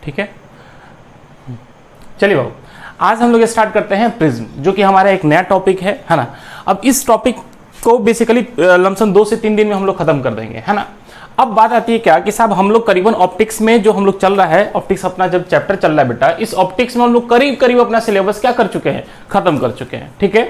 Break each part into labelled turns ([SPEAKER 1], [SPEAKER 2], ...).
[SPEAKER 1] ठीक है, चलिए बाबू आज हम लोग स्टार्ट करते हैं प्रिज्म, जो कि हमारा एक नया टॉपिक है ना। अब इस टॉपिक को बेसिकली लमसम 2 से 3 दिन में हम लोग खत्म कर देंगे, है ना। अब बात आती है क्या कि साहब हम लोग करीबन ऑप्टिक्स में जो हम लोग चल रहा है, ऑप्टिक्स अपना जब चैप्टर चल रहा है बेटा, इस ऑप्टिक्स में हम लोग करीब करीब अपना सिलेबस क्या कर चुके हैं, खत्म कर चुके हैं। ठीक है,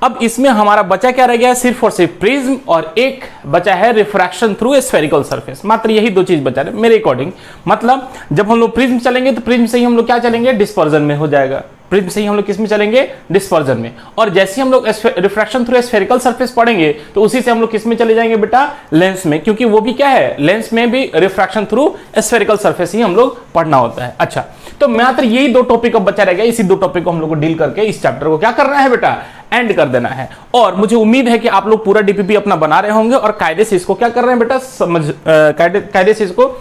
[SPEAKER 1] अब इसमें हमारा बचा क्या रह गया है, सिर्फ और सिर्फ प्रिज्म और एक बचा है रिफ्रैक्शन थ्रू स्फेरिकल सरफेस। मात्र यही 2 चीज बचा रहे मेरे अकॉर्डिंग। मतलब जब हम लोग प्रिज्म चलेंगे तो प्रिज्म से ही हम लोग क्या चलेंगे, डिस्पर्जन में हो जाएगा। प्रिज्म से ही हम लोग किस में चलेंगे, डिस्पर्जन में। और जैसे हम लोग रिफ्रैक्शन थ्रू स्फेरिकल सरफेस पढ़ेंगे तो उसी से हम लोग किस में चले जाएंगे बेटा, लेंस में, क्योंकि वो भी क्या है, लेंस में भी रिफ्रैक्शन थ्रू स्फेरिकल सरफेस ही हम लोग पढ़ना होता है। अच्छा, तो मात्र यही 2 टॉपिक अब बचा रह गया। इसी 2 टॉपिक को हम लोग को डील करके इस चैप्टर को क्या करना है बेटा, एंड कर देना है। और मुझे उम्मीद है कि आप लोग पूरा डीपीपी अपना बना रहे होंगे और कायदे से इसको क्या कर रहे हैं बेटा, कायदे से इसको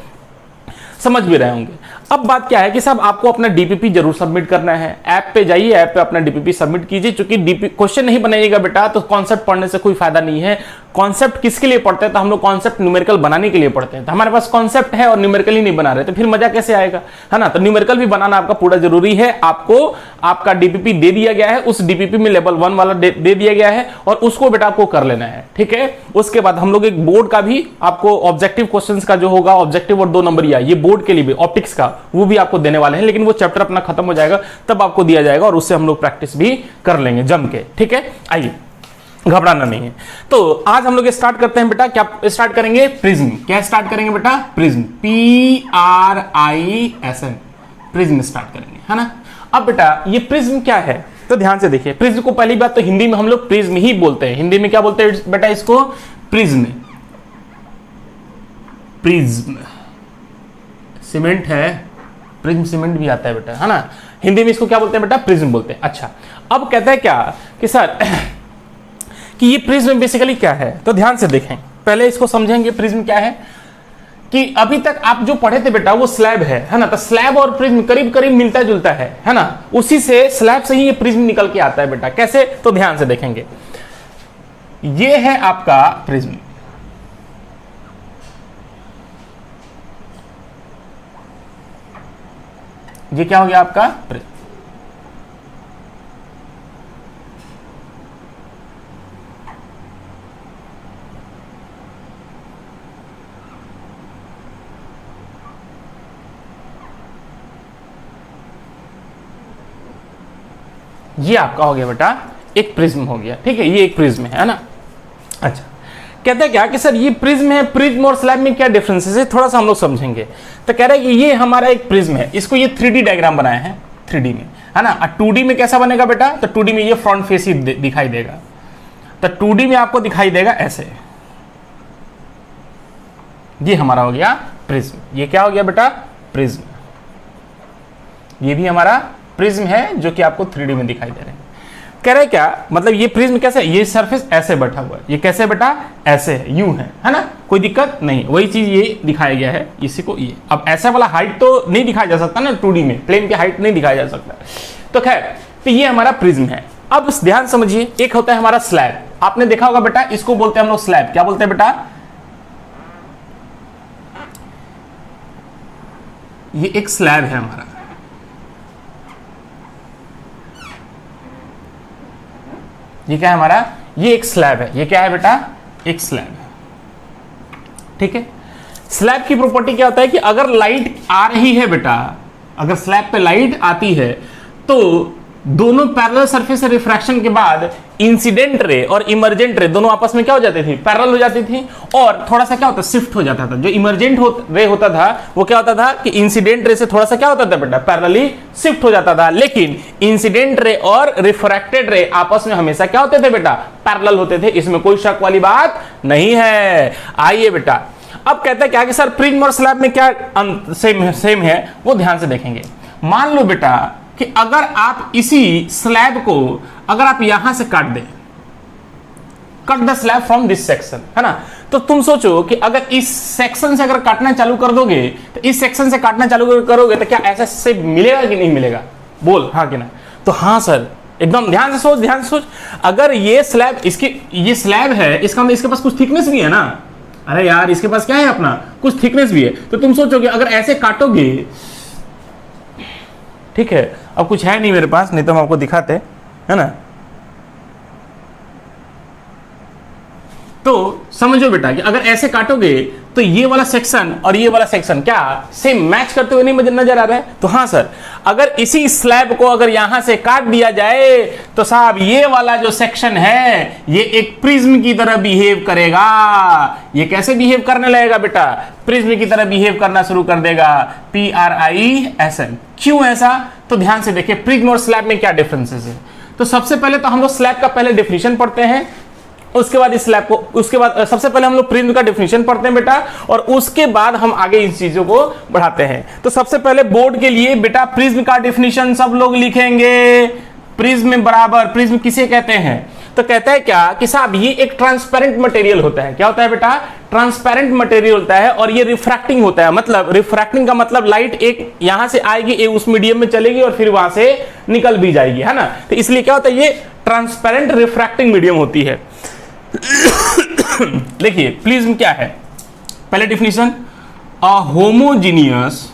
[SPEAKER 1] समझ भी रहे होंगे। अब बात क्या है कि साहब आपको अपना डीपीपी जरूर सबमिट करना है। ऐप पे जाइए, ऐप पे अपना डीपीपी सबमिट कीजिए। क्योंकि क्वेश्चन नहीं बनाइएगा बेटा तो कॉन्सेप्ट पढ़ने से कोई फायदा नहीं है। कॉन्सेप्ट किसके लिए पढ़ते हैं, तो हम लोग कॉन्सेप्ट न्यूमेरिकल बनाने के लिए पढ़ते हैं। तो हमारे पास कॉन्सेप्ट है और न्यूमेरिकल ही नहीं बना रहे तो फिर मजा कैसे आएगा, है ना। तो न्यूमेरिकल भी बनाना आपका पूरा जरूरी है। आपको आपका डीपीपी दे दिया गया है, उस डीपीपी में लेवल 1 वाला दे दिया गया है और उसको बेटा आपको कर लेना है। ठीक है, उसके बाद हम लोग एक बोर्ड का भी आपको ऑब्जेक्टिव क्वेश्चंस का जो होगा, ऑब्जेक्टिव और 2 नंबरिया, ये बोर्ड के लिए भी ऑप्टिक्स का वो भी आपको देने वाले हैं। लेकिन वो चैप्टर अपना खत्म हो जाएगा तब आपको दिया जाएगा और उससे हम लोग प्रैक्टिस भी कर लेंगे जम के। ठीक है, आइए, घबराना नहीं है। तो आज हम लोग स्टार्ट करते हैं बेटा, क्या स्टार्ट करेंगे, प्रिज्म। क्या स्टार्ट करेंगे बेटा, प्रिज्म, PRISM, प्रिज्म स्टार्ट करेंगे, है ना। अब बेटा ये प्रिज्म क्या है, तो ध्यान से देखिए। प्रिज्म को पहली बात तो हिंदी में हम लोग प्रिज्म ही बोलते हैं। हिंदी में क्या बोलते हैं बेटा इसको, प्रिज्म। प्रिज्म सीमेंट है, प्रिज्म सीमेंट भी आता है बेटा, है ना। हिंदी में इसको क्या बोलते हैं बेटा, प्रिज्म बोलते हैं। अच्छा, अब कहता है क्या कि सर कि ये प्रिज्म बेसिकली क्या है, तो ध्यान से देखें, पहले इसको समझेंगे। प्रिज्म क्या है कि अभी तक आप जो पढ़े थे बेटा वो स्लैब है ना। तो स्लैब और प्रिज्म करीब करीब मिलता जुलता है ना। उसी से स्लैब से ही ये प्रिज्म निकल के आता है बेटा। कैसे, तो ध्यान से देखेंगे। ये है आपका प्रिज्म, ये क्या हो गया आपका प्रिज्म। ये आपका हो गया बेटा एक प्रिज्म हो गया। ठीक है, ये एक प्रिज्म है ना। अच्छा, कहते हैं क्या कि सर ये प्रिज्म है, प्रिज्म और स्लैब में क्या डिफरेंसेस है, थोड़ा सा हम लोग समझेंगे। तो कह रहे हैं कि ये हमारा एक प्रिज्म है, इसको ये 3D डायग्राम बनाए हैं 3D में, है ना। और 2D में कैसा बनेगा बेटा, तो 2D में ये फ्रंट फेस ही दिखाई देगा। तो 2D में आपको दिखाई देगा ऐसे। ये हमारा हो गया प्रिज्म। ये क्या हो गया बेटा, प्रिज्म। ये भी हमारा प्रिज्म है जो कि आपको 3D में दिखाई दे रहे हैं। कह रहे क्या, मतलब ये प्रिज्म कैसे, ये सरफेस ऐसे बैठा हुआ है, ये कैसे बेटा, ऐसे है, यूं है ना, कोई दिक्कत नहीं। वही चीज ये दिखाया गया है इसी को। ये अब ऐसा वाला हाइट तो नहीं दिखाया जा सकता ना 2D में, प्लेन की हाइट नहीं दिखाया जा सकता। तो खैर, तो ये हमारा प्रिज्म है। अब ध्यान समझिए, एक होता है हमारा स्लैब। आपने देखा होगा बेटा, इसको बोलते हैं हम लोग स्लैब। क्या बोलते हैं बेटा, ये एक स्लैब है हमारा। ये क्या है हमारा, ये एक स्लैब है। ये क्या है बेटा, एक स्लैब है। ठीक है, स्लैब की प्रॉपर्टी क्या होता है कि अगर लाइट आ रही है बेटा, अगर स्लैब पे लाइट आती है तो दोनों पैरेलल सरफेस से रिफ्रैक्शन के बाद इंसिडेंट रे और इमर्जेंट रे दोनों आपस में क्या हो जाती थी, पैरेलल हो जाती थी। और थोड़ा सा क्या होता, शिफ्ट हो जाता था। जो इमर्जेंट रे होता था वो क्या होता था कि इंसिडेंट रे से थोड़ा सा क्या होता था बेटा, पैरेलली शिफ्ट हो जाता था। लेकिन इंसिडेंट रे और रिफ्रैक्टेड रे आपस में हमेशा क्या होते थे बेटा, पैरेलल होते थे। इसमें कोई शक वाली बात नहीं है। आइए बेटा, अब कहता है क्या कि सर प्रिज्म और स्लैब में क्या सेम है, वो ध्यान से देखेंगे। मान लो बेटा कि अगर आप इसी स्लैब को अगर आप यहां से काट दें, cut the slab from this section, है ना। तो तुम सोचो कि अगर इस सेक्शन से अगर काटना चालू कर दोगे, तो इस सेक्शन से काटना चालू करोगे तो क्या ऐसा से मिलेगा कि नहीं मिलेगा, बोल हाँ कि ना। तो हाँ सर, एकदम ध्यान से सोच, ध्यान से सोच। अगर ये स्लैब, इसकी ये स्लैब है, इसका मतलब इसके पास कुछ थिकनेस भी है ना। अरे यार, इसके पास क्या है अपना, कुछ थिकनेस भी है। तो तुम सोचोगे अगर ऐसे काटोगे ठीक है, अब कुछ है नहीं मेरे पास, नहीं तो हम आपको दिखाते, है ना। तो समझो बेटा कि अगर ऐसे काटोगे तो ये वाला सेक्शन और ये वाला सेक्शन क्या सेम मैच करते हुए नहीं नजर आ रहा है? तो हाँ सर, अगर इसी स्लैब को अगर यहां से काट दिया जाए तो साहब ये वाला जो सेक्शन है ये एक प्रिज्म की तरह बिहेव करेगा। ये कैसे बिहेव करने लगेगा बेटा? प्रिज्म की तरह बिहेव करना शुरू कर देगा, PRISM। क्यों ऐसा? तो ध्यान से देखिए प्रिज्म और स्लैब में क्या डिफरेंसेस है। तो सबसे पहले तो हम लोग स्लैब का पहले डिफिनेशन पढ़ते हैं, उसके बाद इस स्लैब को, उसके बाद सबसे पहले हम लोग प्रिज्म का डिफिनेशन पढ़ते हैं बेटा, और उसके बाद हम आगे इन चीजों को बढ़ाते हैं। तो सबसे पहले बोर्ड के लिए बेटा प्रिज्म का डिफिनेशन सब लोग लिखेंगे। प्रिज्म बराबर, प्रिज्म किसे कहते हैं? तो कहता है क्या कि साहब ये एक ट्रांसपेरेंट मटेरियल होता है। क्या होता है बेटा? ट्रांसपेरेंट मटेरियल होता है, और ये रिफ्रैक्टिंग होता है। मतलब रिफ्रैक्टिंग का मतलब लाइट एक यहां से आएगी, एक उस मीडियम में चलेगी और फिर वहां से निकल भी जाएगी, है ना। तो इसलिए क्या होता है, ये ट्रांसपेरेंट रिफ्रैक्टिंग मीडियम होती है। देखिए प्रिज्म क्या है, पहले डिफिनेशन, अ होमोजीनियस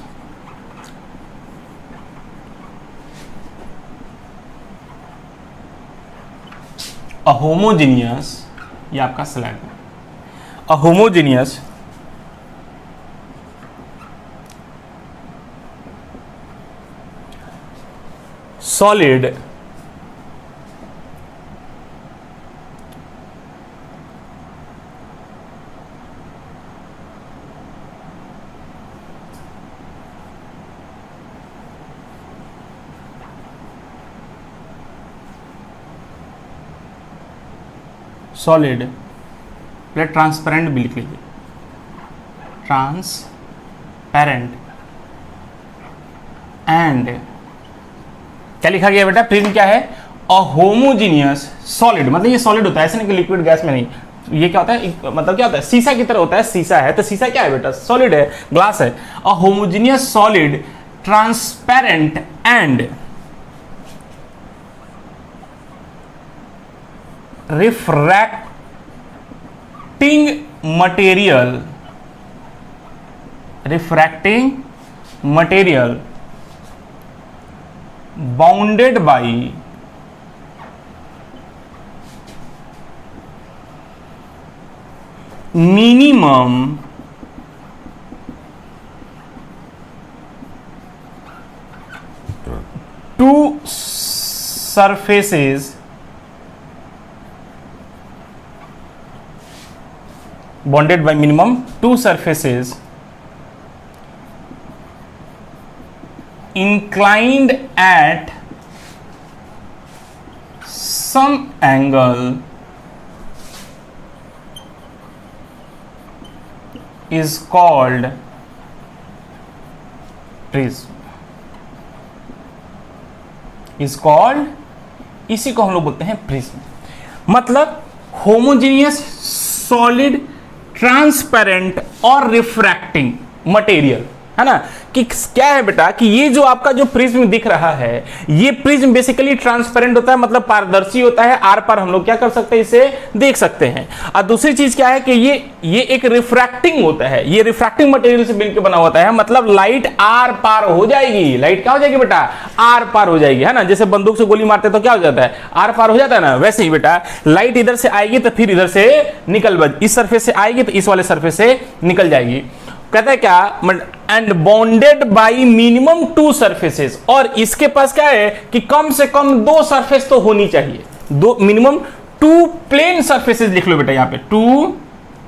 [SPEAKER 1] ये आपका स्लैब है, अ होमोजीनियस सॉलिड सॉलिड, पहले ट्रांसपेरेंट भी लिख लीजिए, ट्रांसपेरेंट एंड क्या लिखा गया बेटा? प्रिज्म क्या है? अ होमोजीनियस सॉलिड, मतलब ये सॉलिड होता है, ऐसे नहीं कि लिक्विड गैस में नहीं। ये क्या होता है, मतलब क्या होता है, शीशा की तरह होता है। शीशा है तो शीशा क्या है बेटा? सॉलिड है, ग्लास है। A homogeneous solid transparent and refracting material bounded by minimum two surfaces bonded by minimum two surfaces inclined at some angle is called prism, is called, इसी को हम लोग बोलते हैं प्रिज्म। मतलब होमोजीनियस सॉलिड ट्रांसपेरेंट और refracting material, है ना। कि क्या है बेटा कि ये जो आपका जो प्रिज्म दिख रहा है, ये प्रिज्म बेसिकली ट्रांसपेरेंट होता है, मतलब पारदर्शी होता है। आर पार हम लोग क्या कर सकते हैं, इसे देख सकते हैं। और दूसरी चीज क्या है कि ये एक रिफ्रैक्टिंग होता है, ये रिफ्रैक्टिंग मटेरियल से मिलकर बना होता है। मतलब लाइट आर पार हो जाएगी। लाइट क्या हो जाएगी बेटा? आर पार हो जाएगी, है ना। जैसे बंदूक से गोली मारते तो क्या हो जाता है? आर पार हो जाता है ना। वैसे ही बेटा लाइट इधर से आएगी तो फिर इधर से निकल, इस सरफेस से आएगी तो इस वाले सरफेस से निकल जाएगी। कहता है क्या? And bonded by minimum to surfaces, और इसके पास क्या है कि कम से कम दो सरफेस तो होनी चाहिए। दो मिनिमम टू प्लेन सरफेसेस लिख लो बेटा यहाँ पे, टू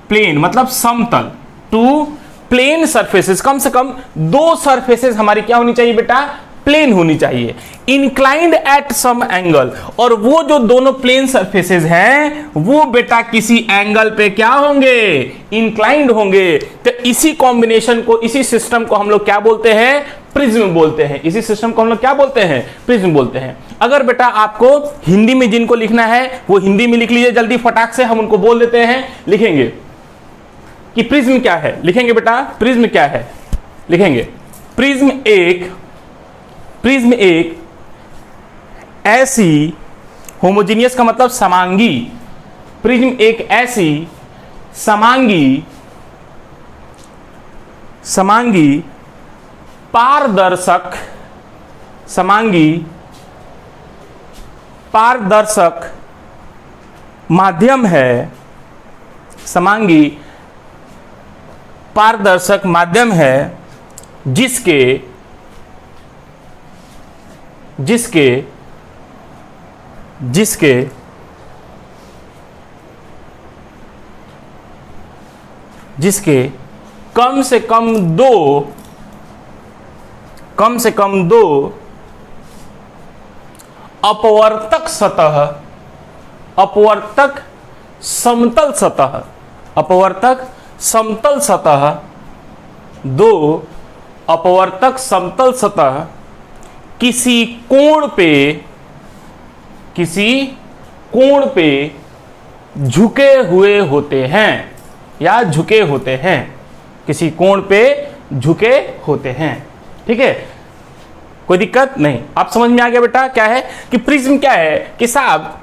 [SPEAKER 1] प्लेन मतलब समतल, टू प्लेन सरफेसेस, कम से कम दो सरफेसेस हमारी क्या होनी चाहिए बेटा? प्लेन होनी चाहिए। इंक्लाइंड एट सम एंगल, और वो जो दोनों प्लेन सरफेसेस हैं वो बेटा किसी एंगल पे क्या होंगे? इंक्लाइंड होंगे। तो इसी कॉम्बिनेशन को, इसी सिस्टम को हम लोग क्या बोलते हैं? प्रिज्म बोलते हैं। इसी सिस्टम को हम लोग क्या बोलते हैं? प्रिज्म बोलते हैं। अगर बेटा आपको हिंदी में जिनको लिखना है वो हिंदी में लिख लीजिए जल्दी फटाक से, हम उनको बोल देते हैं। लिखेंगे कि प्रिज्म क्या है, लिखेंगे बेटा प्रिज्म क्या है, लिखेंगे प्रिज्म एक ऐसी, होमोजीनियस का मतलब समांगी, प्रिज्म एक ऐसी समांगी पारदर्शक समांगी पारदर्शक माध्यम है, समांगी पारदर्शक माध्यम है जिसके जिसके जिसके जिसके कम से कम दो अपवर्तक सतह, अपवर्तक समतल सतह, अपवर्तक समतल सतह, दो अपवर्तक समतल सतह किसी कोण पे झुके हुए होते हैं या झुके होते हैं, किसी कोण पे झुके होते हैं। ठीक है, कोई दिक्कत नहीं, आप समझ में आ गया बेटा। क्या है कि प्रिज्म क्या है कि साहब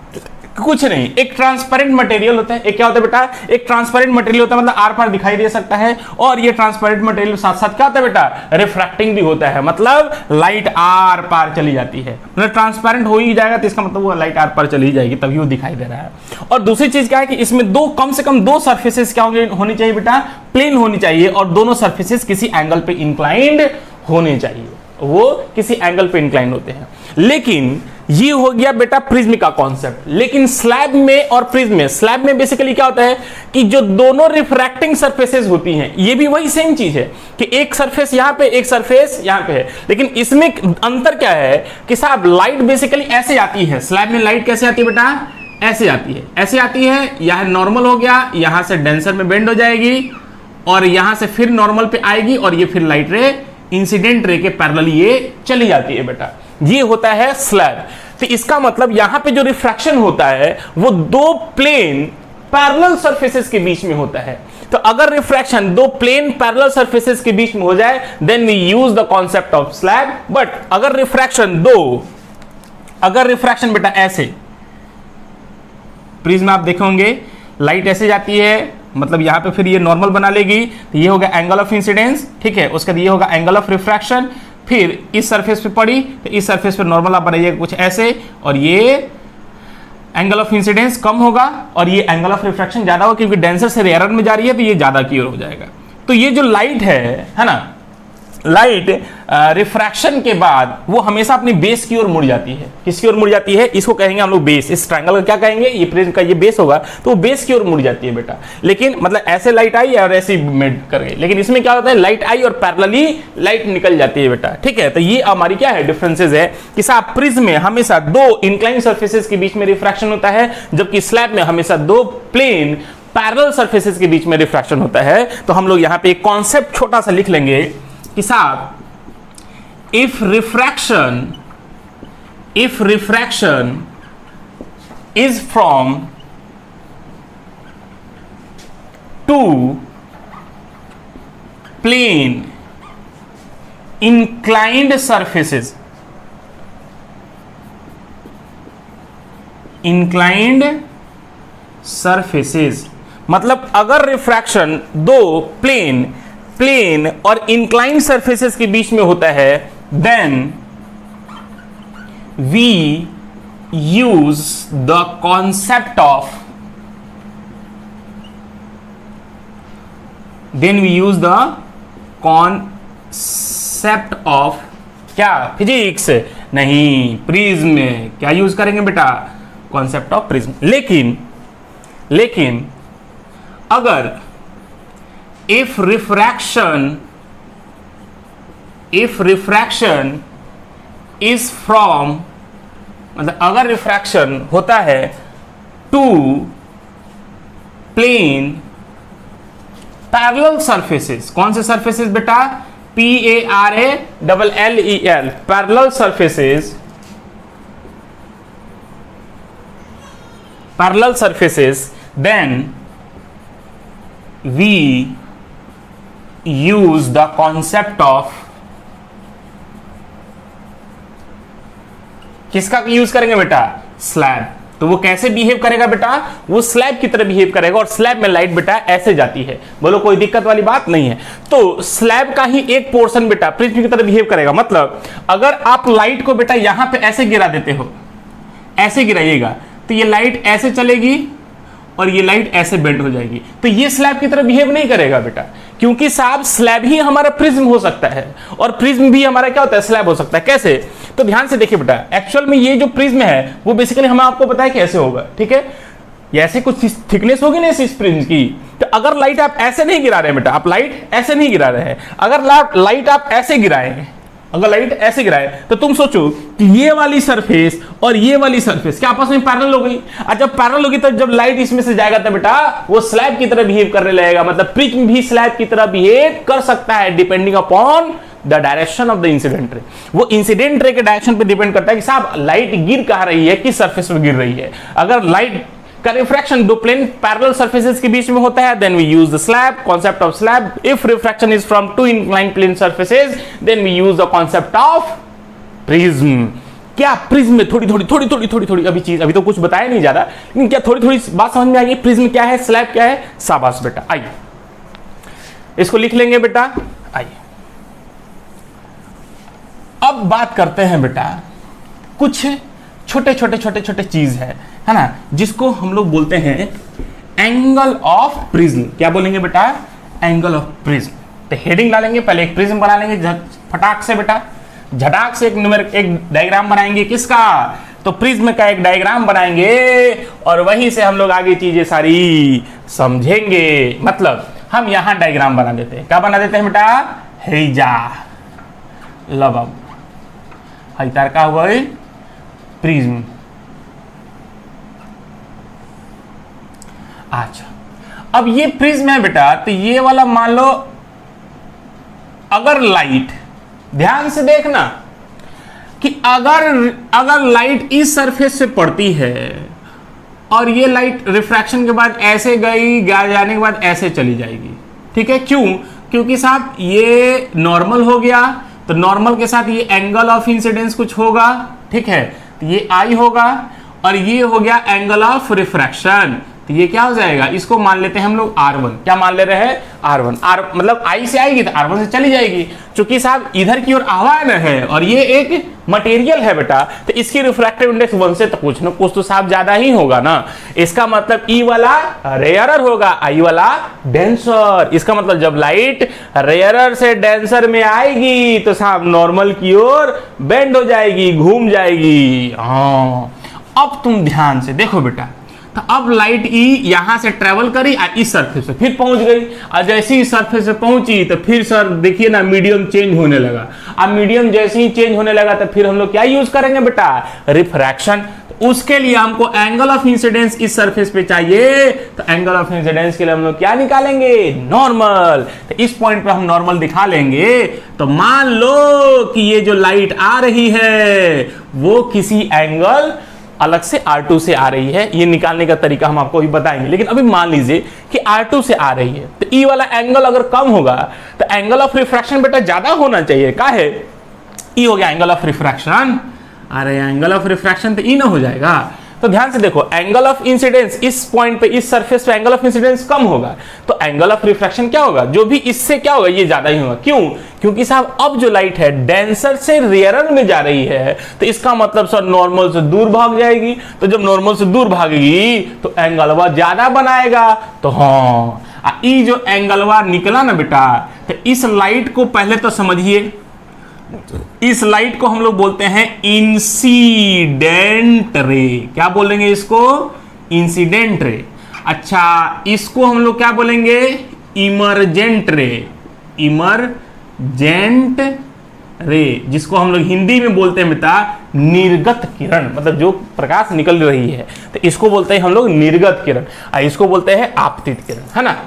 [SPEAKER 1] कुछ नहीं, एक ट्रांसपेरेंट मटेरियल होता है। एक क्या होता है बेटा, एक ट्रांसपेरेंट मटेरियल होता है, मतलब आर पार दिखाई दे सकता है। और ये ट्रांसपेरेंट मटेरियल साथ साथ क्या होता है बेटा, रिफ्रैक्टिंग भी होता है, मतलब लाइट आर पार चली जाती है। मतलब ट्रांसपेरेंट हो ही जाएगा तो इसका मतलब वो लाइट आर पार चली जाएगी, तभी वो दिखाई दे रहा है। और दूसरी चीज क्या है कि इसमें कम से कम दो सर्फेसेस क्या होनी चाहिए बेटा, प्लेन होनी चाहिए, और दोनों सर्फेसेस किसी एंगल पे इंक्लाइंड होने चाहिए, वो किसी एंगल पे इंक्लाइंड होते हैं। लेकिन ये हो गया बेटा प्रिज्म का कॉन्सेप्ट। लेकिन स्लैब में और प्रिज्म में, स्लैब में बेसिकली क्या होता है कि जो दोनों रिफ्रैक्टिंग सरफेसेस होती हैं, ये भी वही सेम चीज है कि एक सरफेस यहां पे, एक सरफेस यहां पे है। लेकिन इसमें अंतर क्या है कि साहब लाइट बेसिकली ऐसे आती है। स्लैब में लाइट कैसे आती है बेटा, ऐसे आती है, ऐसे आती है। यहां नॉर्मल हो गया, यहां से डेंसर में बेंड हो जाएगी और यहां से फिर नॉर्मल पे आएगी और ये फिर लाइट रे इंसिडेंट रे के पैरेलल ये चली जाती है बेटा। ये होता है स्लैब। तो इसका मतलब यहां पे जो रिफ्रैक्शन होता है वो दो प्लेन पैरेलल सरफेसेस के बीच में होता है। तो अगर रिफ्रैक्शन दो प्लेन पैरेलल सरफेसेस के बीच में हो जाए then we use the concept of slab. But अगर रिफ्रैक्शन बेटा ऐसे, प्रिज्म आप देखोगे लाइट ऐसे जाती है, मतलब यहां पे फिर ये नॉर्मल बना लेगी, तो ये होगा एंगल ऑफ इंसिडेंस। ठीक है, उसके बाद ये होगा एंगल ऑफ रिफ्रैक्शन। फिर इस सरफेस पे पड़ी तो इस सरफेस पे नॉर्मल आप बनाइएगा कुछ ऐसे, और ये एंगल ऑफ इंसिडेंस कम होगा और ये एंगल ऑफ रिफ्रैक्शन ज्यादा होगा, क्योंकि डेंसर से रेयर में जा रही है तो ये ज्यादा की ओर हो जाएगा। तो ये जो लाइट है ना, लाइट रिफ्रैक्शन के बाद वो हमेशा अपनी बेस की ओर मुड़ जाती है। किसकी ओर मुड़ जाती है, इसको कहेंगे हम लोग बेस। इस ट्रायंगल का क्या कहेंगे, ये प्रिज्म का ये बेस होगा, तो वो बेस की ओर मुड़ जाती है बेटा। लेकिन मतलब ऐसे लाइट आई और ऐसे मेड कर गई, लेकिन इसमें क्या होता है लाइट आई और पैरेलली लाइट निकल जाती है बेटा। ठीक है, तो ये हमारी क्या है डिफरेंसेस है कि साहब प्रिज्म में हमेशा दो इंक्लाइन सर्फेसेस के बीच में रिफ्रैक्शन होता है, जबकि स्लैब में हमेशा दो प्लेन पैरेलल सर्फेसेस के बीच में रिफ्रैक्शन होता है। तो हम लोग यहां पे एक कॉन्सेप्ट छोटा सा लिख लेंगे कि साहब if refraction is from two plane inclined surfaces, मतलब अगर रिफ्रैक्शन दो प्लेन और इंक्लाइंड सरफेसेस के बीच में होता है then we use the concept of क्या, फिजिक्स नहीं, प्रिज्म में क्या यूज करेंगे बेटा, कॉन्सेप्ट ऑफ प्रिज्म। लेकिन अगर if refraction is from, मतलब अगर रिफ्रैक्शन होता है टू प्लेन पैरेलल सरफेसेस, कौन से सरफेसेस बेटा, PARALLEL, parallel surfaces, then we use the concept of, किसका यूज करेंगे बेटा, स्लैब। तो वो कैसे बिहेव करेगा बेटा, वो स्लैब की तरह बिहेव करेगा, और स्लैब में लाइट बेटा ऐसे जाती है। बोलो कोई दिक्कत वाली बात नहीं है। तो स्लैब का ही एक पोर्शन बेटा प्रिज्म की तरह बिहेव करेगा। मतलब अगर आप लाइट को बेटा यहां पे ऐसे गिरा देते हो, ऐसे गिराइएगा, तो ये लाइट ऐसे चलेगी और ये लाइट ऐसे बेंड हो जाएगी। तो ये स्लैब की तरह बिहेव नहीं करेगा बेटा, क्योंकि साहब स्लैब ही हमारा प्रिज्म हो सकता है, और प्रिज्म भी हमारा क्या होता है, स्लैब हो सकता है। कैसे? तो ध्यान से देखिए बेटा, एक्चुअल में ये जो प्रिज्म है वो बेसिकली हम आपको पता है कैसे होगा, ठीक है। ये ऐसे कुछ थिकनेस होगी ना इस प्रिज्म की। तो अगर लाइट आप ऐसे नहीं गिरा रहे बेटा, आप लाइट ऐसे नहीं गिरा रहे हैं, अगर लाइट आप ऐसे गिराएं, अगर लाइट ऐसे गिराए, तो तुम सोचो कि ये वाली सरफेस और ये वाली सरफेस क्या आपस में पैरेलल हो गई। और जब पैरेलल होगी तो जब लाइट इसमें से जाएगा तो बेटा वो स्लैब की तरह बिहेव करने लगेगा। मतलब प्रिज्म भी स्लैब की तरह बिहेव कर सकता है depending upon the direction of the incident ray. वो इंसिडेंट रे के डायरेक्शन पे डिपेंड करता है कि साहब लाइट गिर कहां रही है, किस सरफेस पे गिर रही है। अगर लाइट का रिफ्रैक्शन दो प्लेन पैरेलल सरफेसेस के बीच में होता है, then we use the slab, concept of slab. If refraction is from two inclined plane surfaces, then we use the concept of prism. क्या प्रिज्म में थोड़ी अभी चीज, अभी तो कुछ बताया नहीं ज्यादा, लेकिन क्या थोड़ी बात समझ में आ गई, प्रिज्म क्या है, स्लैब क्या है। शाबाश बेटा, आइए इसको लिख लेंगे बेटा। आइए अब बात करते हैं बेटा, कुछ छोटे चीज है ना, जिसको हम लोग बोलते हैं एंगल ऑफ प्रिज्म। क्या बोलेंगे बेटा, एंगल ऑफ प्रिज्म। तो हेडिंग डालेंगे, पहले एक प्रिज्म बना लेंगे फटाक से बेटा, झटाक से एक डायग्राम बनाएंगे। किसका? तो प्रिज्म का एक डायग्राम बनाएंगे, और वहीं से हम लोग आगे चीजें सारी समझेंगे। मतलब हम यहां डायग्राम बना देते हैं। क्या बना देते हैं बेटा, हेजा लबब हईतार का हुआ प्रिज्म। अच्छा, अब ये प्रिज्म है बेटा, तो ये वाला मान लो अगर लाइट, ध्यान से देखना कि अगर लाइट इस सरफेस से पड़ती है और ये लाइट रिफ्रैक्शन के बाद ऐसे गई, जाने के बाद ऐसे चली जाएगी, ठीक है। क्यों? क्योंकि साहब ये नॉर्मल हो गया, तो नॉर्मल के साथ ये एंगल ऑफ इंसिडेंस कुछ होगा, ठीक है। तो ये आई होगा, और ये हो गया एंगल ऑफ रिफ्रैक्शन। तो ये क्या हो जाएगा, इसको मान लेते हैं हम लोग R1। क्या मान ले रहे हैं, R1। मतलब I से आएगी तो R1 से चली जाएगी, क्योंकि साहब इधर की ओर आह्वान है और ये एक मटेरियल है बेटा, तो इसकी रिफ्रैक्टिव इंडेक्स 1 से तो कुछ ना कुछ तो साहब ज्यादा ही होगा ना। इसका मतलब E वाला रेयरर होगा, I वाला डेंसर। इसका मतलब जब लाइट रेयरर से डेंसर में आएगी तो साहब नॉर्मल की ओर बेंड हो जाएगी, घूम जाएगी। हाँ, अब तुम ध्यान से देखो बेटा, तो अब लाइट ई यहां से ट्रेवल करी और इस सरफेस पे फिर पहुंच गई, और जैसे ही सरफेस पे पहुंची तो फिर सर देखिए ना मीडियम चेंज होने लगा। अब मीडियम जैसे ही चेंज होने लगा तो फिर हम लोग क्या यूज करेंगे बेटा, रिफ्रैक्शन। तो उसके लिए हमको एंगल ऑफ इंसिडेंस इस सरफेस पे चाहिए, तो एंगल ऑफ इंसिडेंस के लिए हम लोग क्या निकालेंगे, नॉर्मल। तो इस पॉइंट पे हम नॉर्मल दिखा लेंगे। तो मान लो कि ये जो लाइट आ रही है वो किसी एंगल अलग से R2 से आ रही है। ये निकालने का तरीका हम आपको अभी बताएंगे, लेकिन अभी मान लीजिए कि R2 से आ रही है, तो E वाला एंगल अगर कम होगा तो एंगल ऑफ रिफ्रैक्शन बेटा ज्यादा होना चाहिए। क्या है, E हो गया एंगल ऑफ रिफ्रैक्शन, अरे एंगल ऑफ रिफ्रैक्शन तो E ना हो जाएगा। तो ध्यान से देखो, एंगल ऑफ इंसिडेंस इस पॉइंट पे, इस सरफेस पे एंगल ऑफ इंसिडेंस कम होगा, तो एंगल ऑफ रिफ्रैक्शन क्या होगा, जो भी इससे क्या होगा, ये ज्यादा ही होगा। क्यों? क्योंकि साहब अब जो लाइट है डेंसर से रेयरर में जा रही है, तो इसका मतलब सर नॉर्मल से दूर भाग जाएगी। तो जब नॉर्मल से दूर भागेगी तो एंगलवा ज्यादा बनाएगा। तो हाँ, ई जो एंगलवा निकला ना बेटा, तो इस लाइट को पहले तो समझिए, इस लाइट को हम लोग बोलते हैं इंसिडेंट रे। क्या बोलेंगे इसको, इंसिडेंट रे। अच्छा, इसको हम लोग क्या बोलेंगे, इमरजेंट रे। इमरजेंट रे, जिसको हम लोग हिंदी में बोलते हैं बेटा निर्गत किरण, मतलब जो प्रकाश निकल रही है, तो इसको बोलते हैं हम लोग निर्गत किरण, और इसको बोलते हैं आपतित किरण, है ना।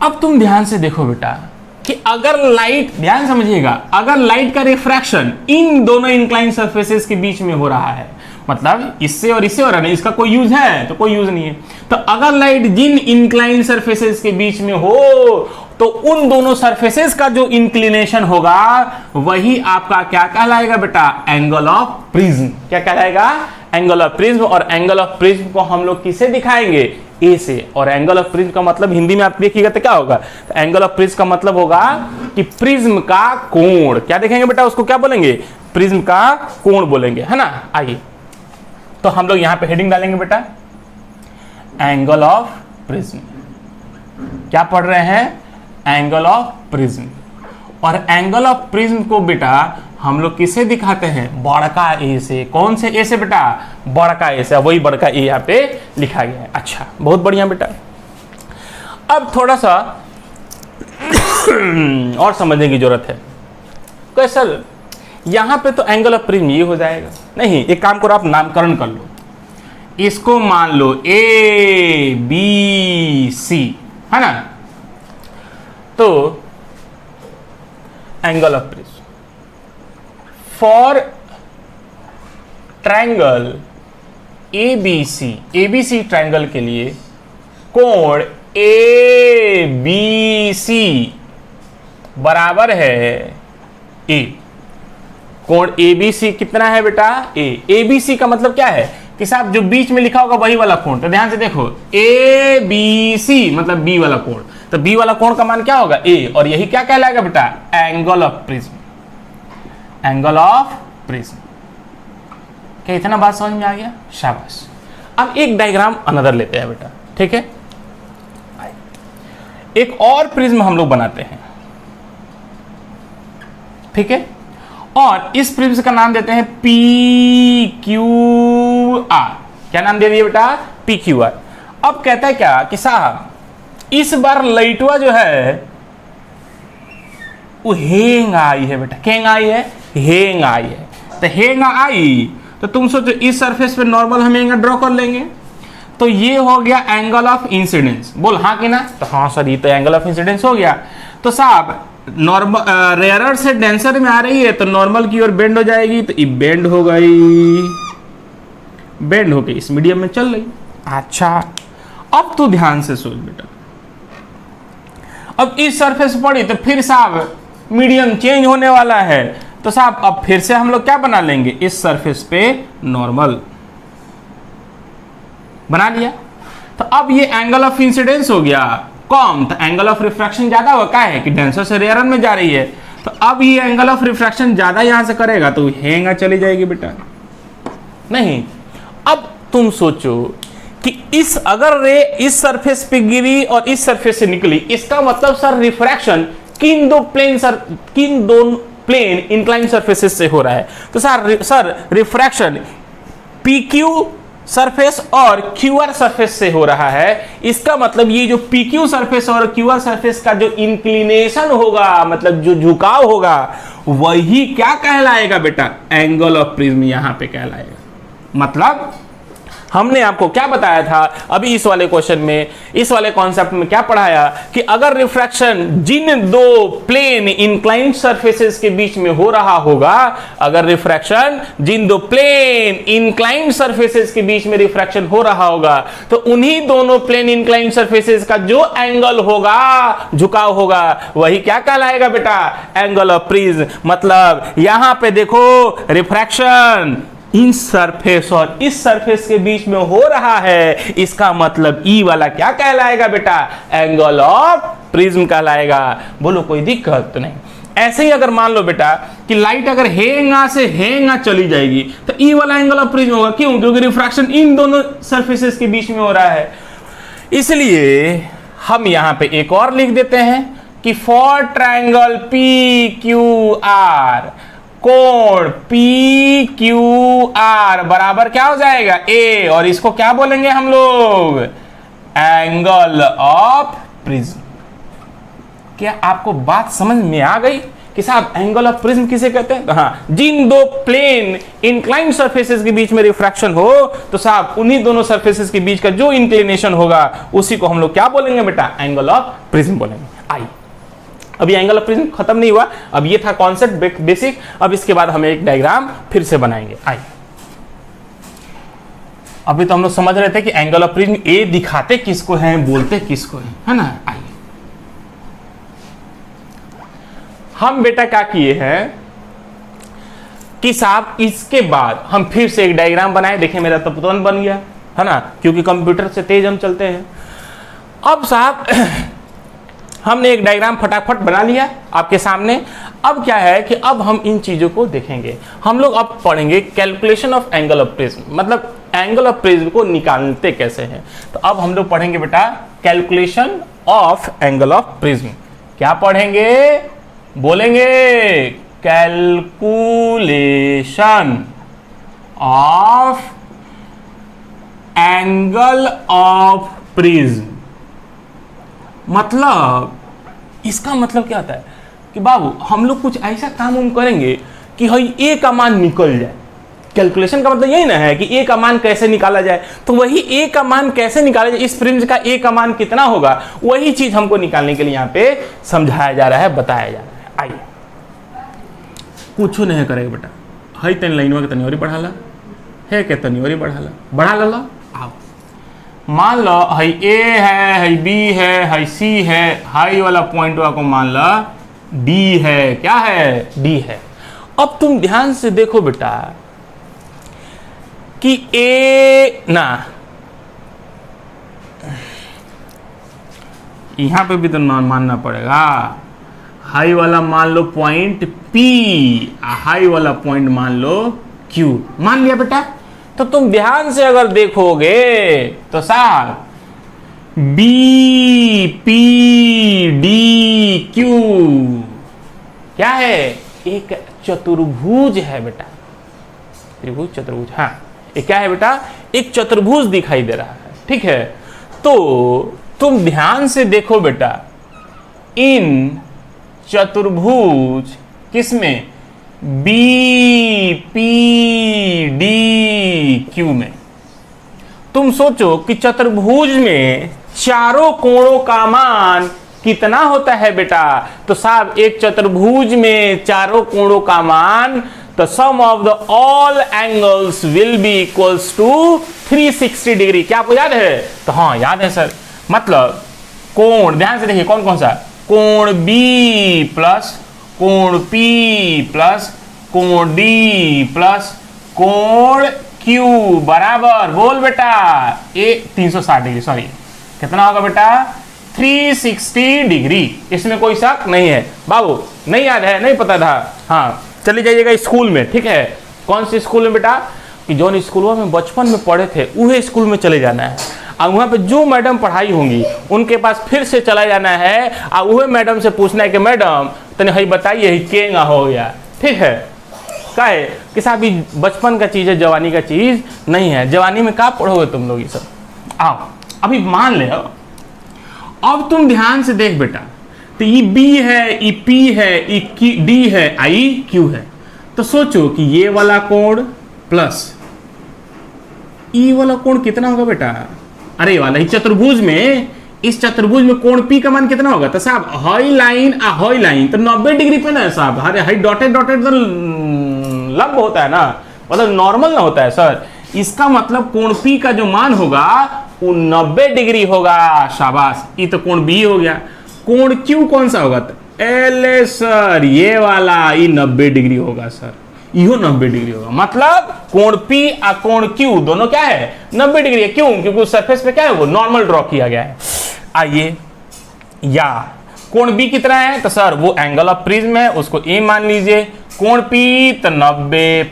[SPEAKER 1] अब तुम ध्यान से देखो बेटा कि अगर लाइट, ध्यान समझिएगा, अगर लाइट का रिफ्रैक्शन इन दोनों इंक्लाइन सरफेसेस के बीच में हो रहा है, मतलब इससे और इससे हो रहा है, इसका कोई यूज है तो कोई यूज नहीं है। तो अगर लाइट जिन इंक्लाइन सरफेसेस के बीच में हो, तो उन दोनों सरफेसेस का जो इंक्लिनेशन होगा वही आपका क्या कहलाएगा बेटा, एंगल ऑफ प्रिज्म। क्या कहलाएगा, एंगल ऑफ प्रिज्म, और एंगल ऑफ प्रिज्म को हम लोग किसे दिखाएंगे, ए से। और एंगल ऑफ प्रिज्म का मतलब हिंदी में आप देखिएगा तो क्या होगा, तो एंगल ऑफ प्रिज्म का मतलब होगा कि प्रिज्म का कोण। क्या देखेंगे बेटा, उसको क्या बोलेंगे, प्रिज्म का कोण बोलेंगे, है ना। आइए तो हम लोग यहां पे हेडिंग डालेंगे बेटा, एंगल ऑफ प्रिज्म। क्या पढ़ रहे हैं, एंगल ऑफ प्रिज्म। और एंगल ऑफ प्रिज्म को बेटा हम लोग किसे दिखाते हैं, बड़का ए से। कौन से ए से बेटा, बड़का ए से। वही बड़का ए यहाँ पे लिखा गया है। अच्छा, बहुत बढ़िया बेटा। अब थोड़ा सा और समझने की जरूरत है। तो सर यहां पे तो एंगल ऑफ प्रिज्म ये हो जाएगा, नहीं, एक काम करो, आप नामकरण कर लो, इसको मान लो ए बी सी, है ना। तो angle of prism for triangle ABC triangle के लिए कोण ए बी सी बराबर है ए। कोण एबीसी कितना है बेटा, ए। एबीसी का मतलब क्या है कि साहब जो बीच में लिखा होगा वही वाला कोण। तो ध्यान से देखो, ए बी सी मतलब बी वाला कोण, तो बी वाला कोण का मान क्या होगा, ए। और यही क्या कहलाएगा बेटा, angle of prism. Angle of prism. क्या इतना बात समझ में आ गया, शाबाश। अब एक डायग्राम अनदर लेते हैं बेटा, ठीक है। एक और प्रिज्म हम लोग बनाते हैं, ठीक है। और इस प्रिज्म का नाम देते हैं पी क्यू आर। क्या नाम दे दिए बेटा, पी क्यू आर। अब कहता है क्या कि साहब इस बार लाइटवा जो है वो हेंग आई है बेटा। क्या आई है, हेंग आई है। तो हेंग आई तो तुम सोचो इस सरफेस पे नॉर्मल हम एंगल ड्रॉ कर लेंगे, तो ये हो गया एंगल ऑफ इंसिडेंस। बोल हाँ कि ना, तो हाँ सर ये तो एंगल ऑफ इंसिडेंस हो गया। तो साहब नॉर्मल रेयरर से डेंसर में आ रही है तो नॉर्मल की ओर बेंड हो जाएगी, तो ये बेंड हो गई, बेंड होके इस मीडियम में चल रही। अच्छा, अब तो ध्यान से सोच बेटा, अब इस सरफेस पड़ी तो फिर साहब मीडियम चेंज होने वाला है, तो साहब अब फिर से हम लोग क्या बना लेंगे, इस सरफेस पे नॉर्मल बना लिया। तो अब ये एंगल ऑफ इंसिडेंस हो गया कम, तो एंगल ऑफ रिफ्रैक्शन ज्यादा हुआ, क्या है कि डेंसर से रेयर में जा रही है, तो अब ये एंगल ऑफ रिफ्रैक्शन ज्यादा यहां से करेगा तो हेंगा चली जाएगी बेटा। नहीं, अब तुम सोचो कि इस अगर रे इस सरफेस पे गिरी और इस सरफेस से निकली, इसका मतलब सर रिफ्रैक्शन किन दो प्लेन इंक्लाइन सरफेसेस से हो रहा है। तो sir refraction P Q surface और क्यूआर सरफेस से हो रहा है। इसका मतलब ये जो पीक्यू सरफेस और क्यूआर सरफेस का जो इंक्लिनेशन होगा, मतलब जो झुकाव होगा, वही क्या कहलाएगा बेटा, एंगल ऑफ प्रिज्म यहां पे कहलाएगा। मतलब हमने आपको क्या बताया था अभी इस वाले क्वेश्चन में, इस वाले कॉन्सेप्ट में क्या पढ़ाया कि अगर रिफ्रैक्शन जिन दो प्लेन इंक्लाइंड सरफेसेस के बीच में हो रहा होगा, अगर रिफ्रैक्शन जिन दो प्लेन इंक्लाइंड सरफेसेस के बीच में रिफ्रैक्शन हो रहा होगा, तो उन्हीं दोनों प्लेन इंक्लाइंड सरफेसेस का जो एंगल होगा, झुकाव होगा, वही क्या कहलाएगा बेटा, एंगल ऑफ प्रिज्म। मतलब यहां पे देखो रिफ्रैक्शन इन सरफेस और इस सरफेस के बीच में हो रहा है, इसका मतलब ई वाला क्या कहलाएगा बेटा, एंगल ऑफ प्रिज्म कहलाएगा। बोलो कोई दिक्कत तो नहीं। ऐसे ही अगर मान लो बेटा कि लाइट अगर हेंगा से हेंगा चली जाएगी तो ई वाला एंगल ऑफ प्रिज्म होगा। क्यों, क्योंकि रिफ्रैक्शन इन दोनों सरफेसेस के बीच में हो रहा है। इसलिए हम यहां पे एक और लिख देते हैं कि for triangle P Q R, कोण पी क्यू आर बराबर क्या हो जाएगा, ए, और इसको क्या बोलेंगे हम लोग, एंगल ऑफ प्रिज्म। क्या आपको बात समझ में आ गई कि साहब एंगल ऑफ प्रिज्म किसे कहते हैं? हाँ, जिन दो प्लेन इंक्लाइंड सरफेसेस के बीच में रिफ्रैक्शन हो, तो साहब उन्हीं दोनों सरफेसेस के बीच का जो इंक्लिनेशन होगा उसी को हम लोग क्या बोलेंगे बेटा, एंगल ऑफ प्रिज्म बोलेंगे। आई अभी एंगल ऑफ प्रिज्म खत्म नहीं हुआ, अब ये था कॉन्सेप्ट बेसिक। अब इसके बाद हम एक डायग्राम फिर से बनाएंगे। आइए, अभी तो हम लोग समझ रहे थे कि एंगल ऑफ प्रिज्म ए दिखाते किसको हैं, बोलते किसको हैं, है ना। आइए हम बेटा क्या किए हैं, कि साहब इसके बाद हम फिर से एक डायग्राम बनाए, देखिए मेरा तो तुरंत बन गया है ना, क्योंकि कंप्यूटर से तेज हम चलते हैं। अब साहब हमने एक डायग्राम फटाफट बना लिया आपके सामने। अब क्या है कि अब हम इन चीजों को देखेंगे। हम लोग अब पढ़ेंगे calculation of angle of prism, मतलब एंगल ऑफ प्रिज्म को निकालते कैसे हैं। तो अब हम लोग पढ़ेंगे बेटा calculation of angle of prism. क्या पढ़ेंगे, बोलेंगे calculation of angle of prism. मतलब इसका मतलब क्या होता है कि बाबू हम लोग कुछ ऐसा काम करेंगे कि हई ए का मान निकल जाए। कैलकुलेशन का मतलब यही ना है कि ए का मान कैसे निकाला जाए, तो वही ए का मान कैसे निकाला जाए, इस प्रिज्म का ए का मान कितना होगा, वही चीज हमको निकालने के लिए यहाँ पे समझाया जा रहा है, बताया जा रहा है। आइए कुछ नहीं करेगा बेटा, हई तन लाइनवा के तनियोरी बढ़ाला है के तनियोरी बढ़ा ला। आओ मान लो हई ए है, हई बी है, हई सी है, हाई वाला पॉइंट को मान लो डी है। क्या है, डी है। अब तुम ध्यान से देखो बेटा कि ए ना यहां पे भी तो मानना पड़ेगा, हाई वाला मान लो पॉइंट P, हाई वाला पॉइंट मान लो Q। मान लिया बेटा। तो तुम ध्यान से अगर देखोगे तो साहब B P D Q क्या है, एक चतुर्भुज है बेटा। त्रिभुज चतुर्भुज, हाँ ये क्या है बेटा, एक चतुर्भुज दिखाई दे रहा है। ठीक है, तो तुम ध्यान से देखो बेटा इन चतुर्भुज किसमें, बी पी डी क्यू में। तुम सोचो कि चतुर्भुज में चारों कोणों का मान कितना होता है बेटा। तो साहब एक चतुर्भुज में चारों कोणों का मान, तो sum of the all angles will be equals to 360 degree. क्या आपको याद है? तो हाँ याद है सर। मतलब कोण ध्यान से देखिए कौन कौन सा, कोण B प्लस कोण P प्लस कोण D प्लस कोण Q बराबर, बोल बेटा ए 360 डिग्री, सॉरी कितना होगा बेटा 360 डिग्री। इसमें कोई शक नहीं है बाबू, नहीं याद है, नहीं पता था। हाँ चले जाइएगा स्कूल में, ठीक है। कौन से स्कूल में बेटा, कि जो स्कूलों में बचपन में पढ़े थे वही स्कूल में चले जाना है, और वहाँ पे जो मैडम पढ़ाई होंगी उनके पास फिर से चला जाना है, और वही मैडम से पूछना है कि मैडम तने हई बताइए केंगा हो गया। ठीक है, क्या है कि साहब ये बचपन का चीज़ है, जवानी का चीज़ नहीं है। जवानी में क्या पढ़ोगे तुम लोग ये सब। आओ अभी मान ले, अब तुम ध्यान से देख बेटा, तो ये B है, ये P है, ये D है, I Q है। तो सोचो कि ये वाला कोण प्लस E वाला कोण कितना होगा बेटा, अरे वाला चतुर्भुज में, इस चतुर्भुज में कोण P का मान कितना होगा। तो साहब हाई लाइन आ हाई लाइन तो 90 डिग्री पे ना साहब, हरे हाई डॉटेड डॉटेड तो लंब होता है ना, मतलब नॉर्मल ना होता है सर। इसका मतलब कोण P का जो मान होगा वो 90 डिग्री होगा। शाबाश, ये तो कोण B हो गया। कोण Q कौन सा होगा, एल सर ये वाला, ये 90 डिग्री होगा सर, यो 90 डिग्री होगा। मतलब कोण P और कोण Q दोनों क्या है 90 डिग्री है। क्यों? क्योंकि उस सरफेस पे क्या है वो नॉर्मल ड्रॉ किया गया है। आइए, या कोण B कितना है, तो सर वो एंगल ऑफ प्रिज्म है, उसको A मान लीजिए। कोण P तो 90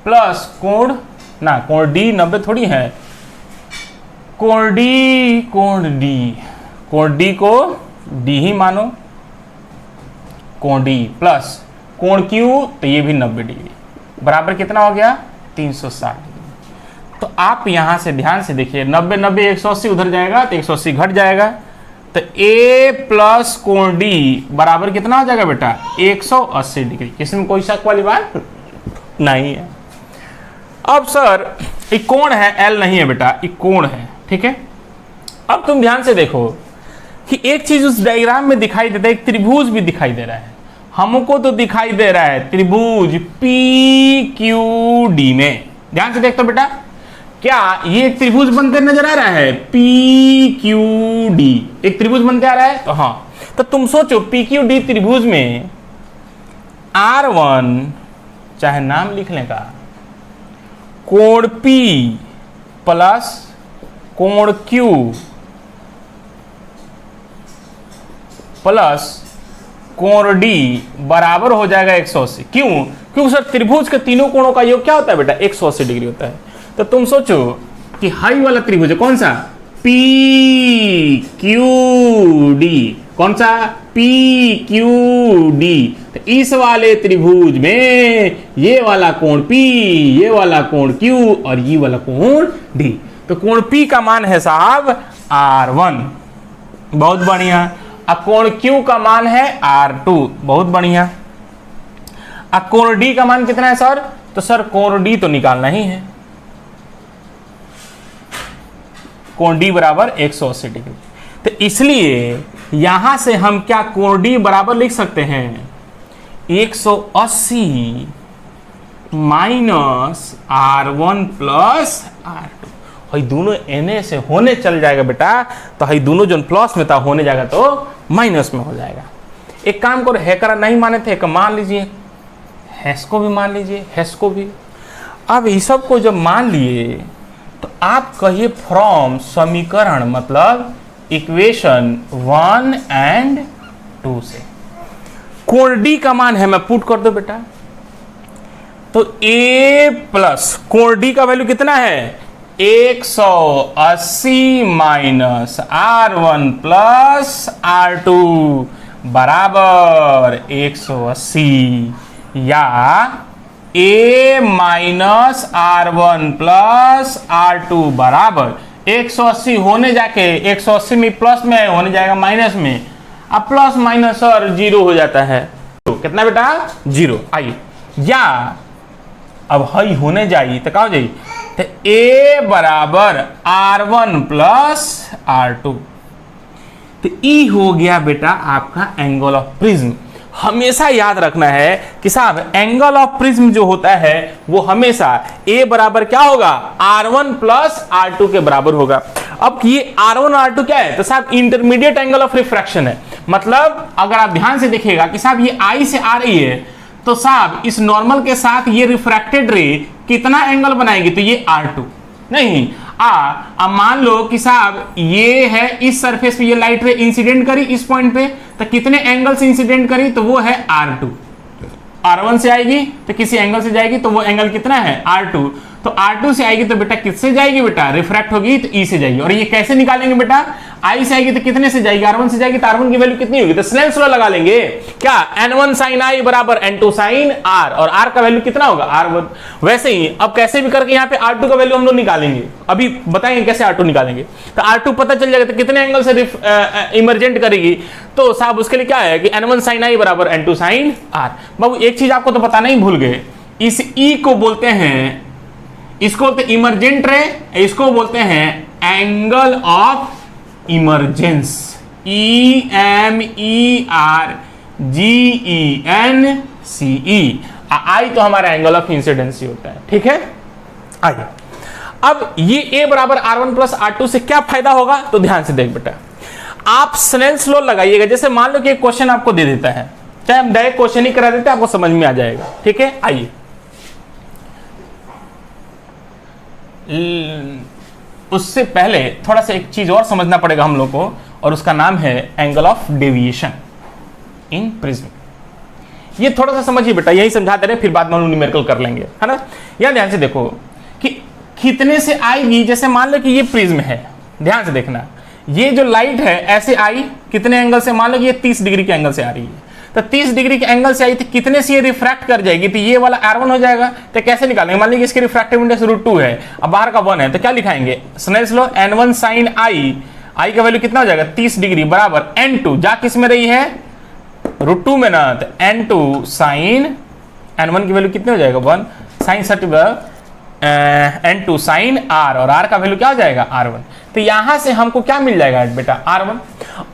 [SPEAKER 1] प्लस कोण ना, कोण D 90 थोड़ी है, कोण D को D ही मानो, कोण D प्लस कोण Q तो ये भी 90 डिग्री बराबर कितना हो गया 360 डिग्री। तो आप यहां से ध्यान से देखिए 90 180 उधर जाएगा तो 180 घट जाएगा, तो A प्लस कोण D बराबर कितना हो जाएगा बेटा 180 डिग्री। इसमें कोई शक वाली बात नहीं है। अब सर ये कोण है, L नहीं है बेटा, ये कोण है, ठीक है। अब तुम ध्यान से देखो कि एक चीज उस डायग्राम में दिखाई देता है, एक त्रिभुज भी दिखाई दे रहा है। हमको तो दिखाई दे रहा है त्रिभुज PQD में। ध्यान से देखते बेटा, क्या ये एक त्रिभुज बनते नजर आ रहा है PQD, एक त्रिभुज बनते आ रहा है। तो हाँ, तो तुम सोचो PQD त्रिभुज में R1 चाहे नाम लिख लें का, कोण P प्लस कोण Q प्लस कोण D बराबर हो जाएगा 180। क्यों? क्योंकि सर त्रिभुज के तीनों कोणों का योग क्या होता है बेटा? 180 डिग्री होता है। तो तुम सोचो कि हाई वाला त्रिभुज है कौन सा? PQD। कौन सा? PQD। तो इस वाले त्रिभुज में ये वाला कोण P, ये वाला कोण Q और ये वाला कोण D। तो कोण P का मान है साहब R1। बहुत बढ़िया। अब कोण Q का मान है R2। बहुत बढ़िया। अब कोण D का मान कितना है सर? तो सर कोण D तो निकालना ही है। कोण D बराबर 180 डिग्री। तो इसलिए यहां से हम क्या कोण D बराबर लिख सकते हैं? 180 माइनस R1 प्लस R2। भाई दोनों एने से होने चल जाएगा बेटा, तो भाई दोनों जो प्लस में था होने जाएगा तो माइनस में हो जाएगा। एक काम करो, हैकर नहीं माने थे, एक मान लीजिए, हैश को भी मान लीजिए, हैश को भी। अब इस सब को जब मान लिए तो आप कहिए फ्रॉम समीकरण, मतलब इक्वेशन 1 एंड 2 से कोण D का मान है, मैं पुट कर दो बेटा। तो A प्लस कोण D का वैल्यू कितना है? 180 माइनस R1 प्लस R2 बराबर 180, या A minus R1 plus R2 बराबर 180 होने जाके 180 में प्लस में होने जाएगा माइनस में। अब प्लस माइनस और जीरो हो जाता है, तो कितना बेटा? 0। आइए, या अब हाई होने जाइए तो क्या हो जाइए? तो A बराबर R1 प्लस R2। तो E हो गया बेटा आपका एंगल ऑफ प्रिज्म। हमेशा याद रखना है कि साहब एंगल ऑफ प्रिज्म जो होता है वो हमेशा A बराबर क्या होगा? R1 प्लस R2 के बराबर होगा। अब ये R1 R2 क्या है? तो साहब इंटरमीडिएट एंगल ऑफ रिफ्रैक्शन है। मतलब अगर आप ध्यान से देखिएगा कि साहब ये I से आ रही है, तो साहब इस नॉर्मल के साथ ये रिफ्रैक्टेड रे कितना एंगल बनाएगी? तो ये R2 नहीं। अब मान लो कि साहब ये है इस सरफेस पे ये लाइट रे इंसिडेंट करी इस पॉइंट पे, तो कितने एंगल से इंसिडेंट करी? तो वो है R2। R1 से आएगी तो किसी एंगल से जाएगी, तो वो एंगल कितना है? R2। तो R2 से आएगी तो बेटा किससे जाएगी? बेटा रिफ्रैक्ट होगी तो E से जाएगी। और ये कैसे निकालेंगे बेटा? I से आएगी तो कितने से जाएगी? R1 से जाएगी, तो R1 की वैल्यू कितनी होगी? तो स्नेल्स लॉ लगा लेंगे क्या? N1 sin I बराबर N2 sin R, और R का वैल्यू कितना होगा? R1। वैसे ही अब कैसे भी करके यहाँ पे R2 का वैल्यू हम लोग निकालेंगे, अभी बताएंगे कैसे R2 निकालेंगे। तो R2 पता चल जाएगा तो कितने एंगल से इमरजेंट करेगी? तो साहब उसके लिए क्या है कि N1 sin I बराबर N2 sin R। बाबू एक चीज आपको तो पता नहीं, भूल गए, इस E को बोलते हैं, इसको बोलते हैं इमरजेंट रे, इसको बोलते हैं angle of emergence. EMERGENCE। I तो हमारा एंगल ऑफ इंसिडेंसी होता है, ठीक है। आइए, अब ये A बराबर R1 प्लस R2 से क्या फायदा होगा? तो ध्यान से देख बेटा, आप स्नेल्स लॉ लगाइएगा। जैसे मान लो कि एक क्वेश्चन आपको दे देता है, चाहे हम डायरेक्ट क्वेश्चन ही करा देते हैं, आपको समझ में आ जाएगा, ठीक है। आइए, उससे पहले थोड़ा सा एक चीज और समझना पड़ेगा हम लोग को, और उसका नाम है angle of deviation in prism. ये थोड़ा सा समझिए बेटा, यही समझाते रहे, फिर बाद में हम न्यूमेरिकल कर लेंगे, है ना। यहां ध्यान से देखो कि कितने से आएगी। जैसे मान लो कि ये प्रिज्म है, ध्यान से देखना, ये जो लाइट है ऐसे आई, कितने एंगल से? मान लो कि ये 30 डिग्री के एंगल से आ रही है, तो 30 डिग्री के एंगल से आई तो कितने से ये रिफ्रैक्ट कर जाएगी? तो ये वाला R1 हो जाएगा। तो कैसे निकालेंगे? मान लीजिए इसकी रिफ्रैक्टिव इंडेक्स √2 है, अब बाहर का 1 है, तो क्या लिखाएंगे? Snell's law N1 sin I का वैल्यू कितना हो जाएगा? 30 डिग्री बराबर N2, जा किस में रही है? √2 में ना, तो N2 sin N1 की वैल्यू कितनी हो जाएगा? 1 sin N2 sin R, और R का वैल्यू क्या हो जाएगा? R1। तो यहां से हमको क्या मिल जाएगा बेटा? R1।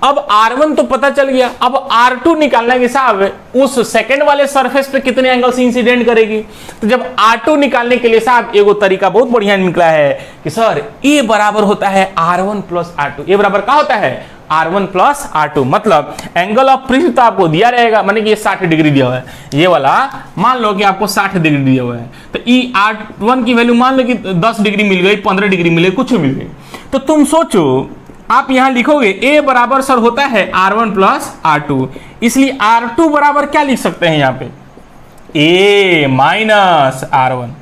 [SPEAKER 1] अब R1 तो पता चल गया, अब R2 निकालना है कि साहब उस सेकंड वाले सरफेस पे कितने एंगल से इंसिडेंट करेगी। तो जब R2 निकालने के लिए साहब एगो तरीका बहुत बढ़िया निकला है कि सर A बराबर होता है R1 प्लस R2। A बराबर क्या होता है? R1 प्लस R2, मतलब एंगल ऑफ प्रिज्म तो आपको दिया रहेगा, माने कि ये 60 डिग्री दिया हुआ है, ये वाला मान लो कि आपको 60 डिग्री दिया हुआ है, तो ई R1 की वैल्यू मान लो कि 10 डिग्री मिल गई, 15 डिग्री मिल गई, कुछ मिल गई। तो तुम सोचो आप यहां लिखोगे A बराबर सर होता है R1 प्लस R2, इसलिए R2 बराबर क्या लिख सकते हैं यहाँ पे, A माइनस R1,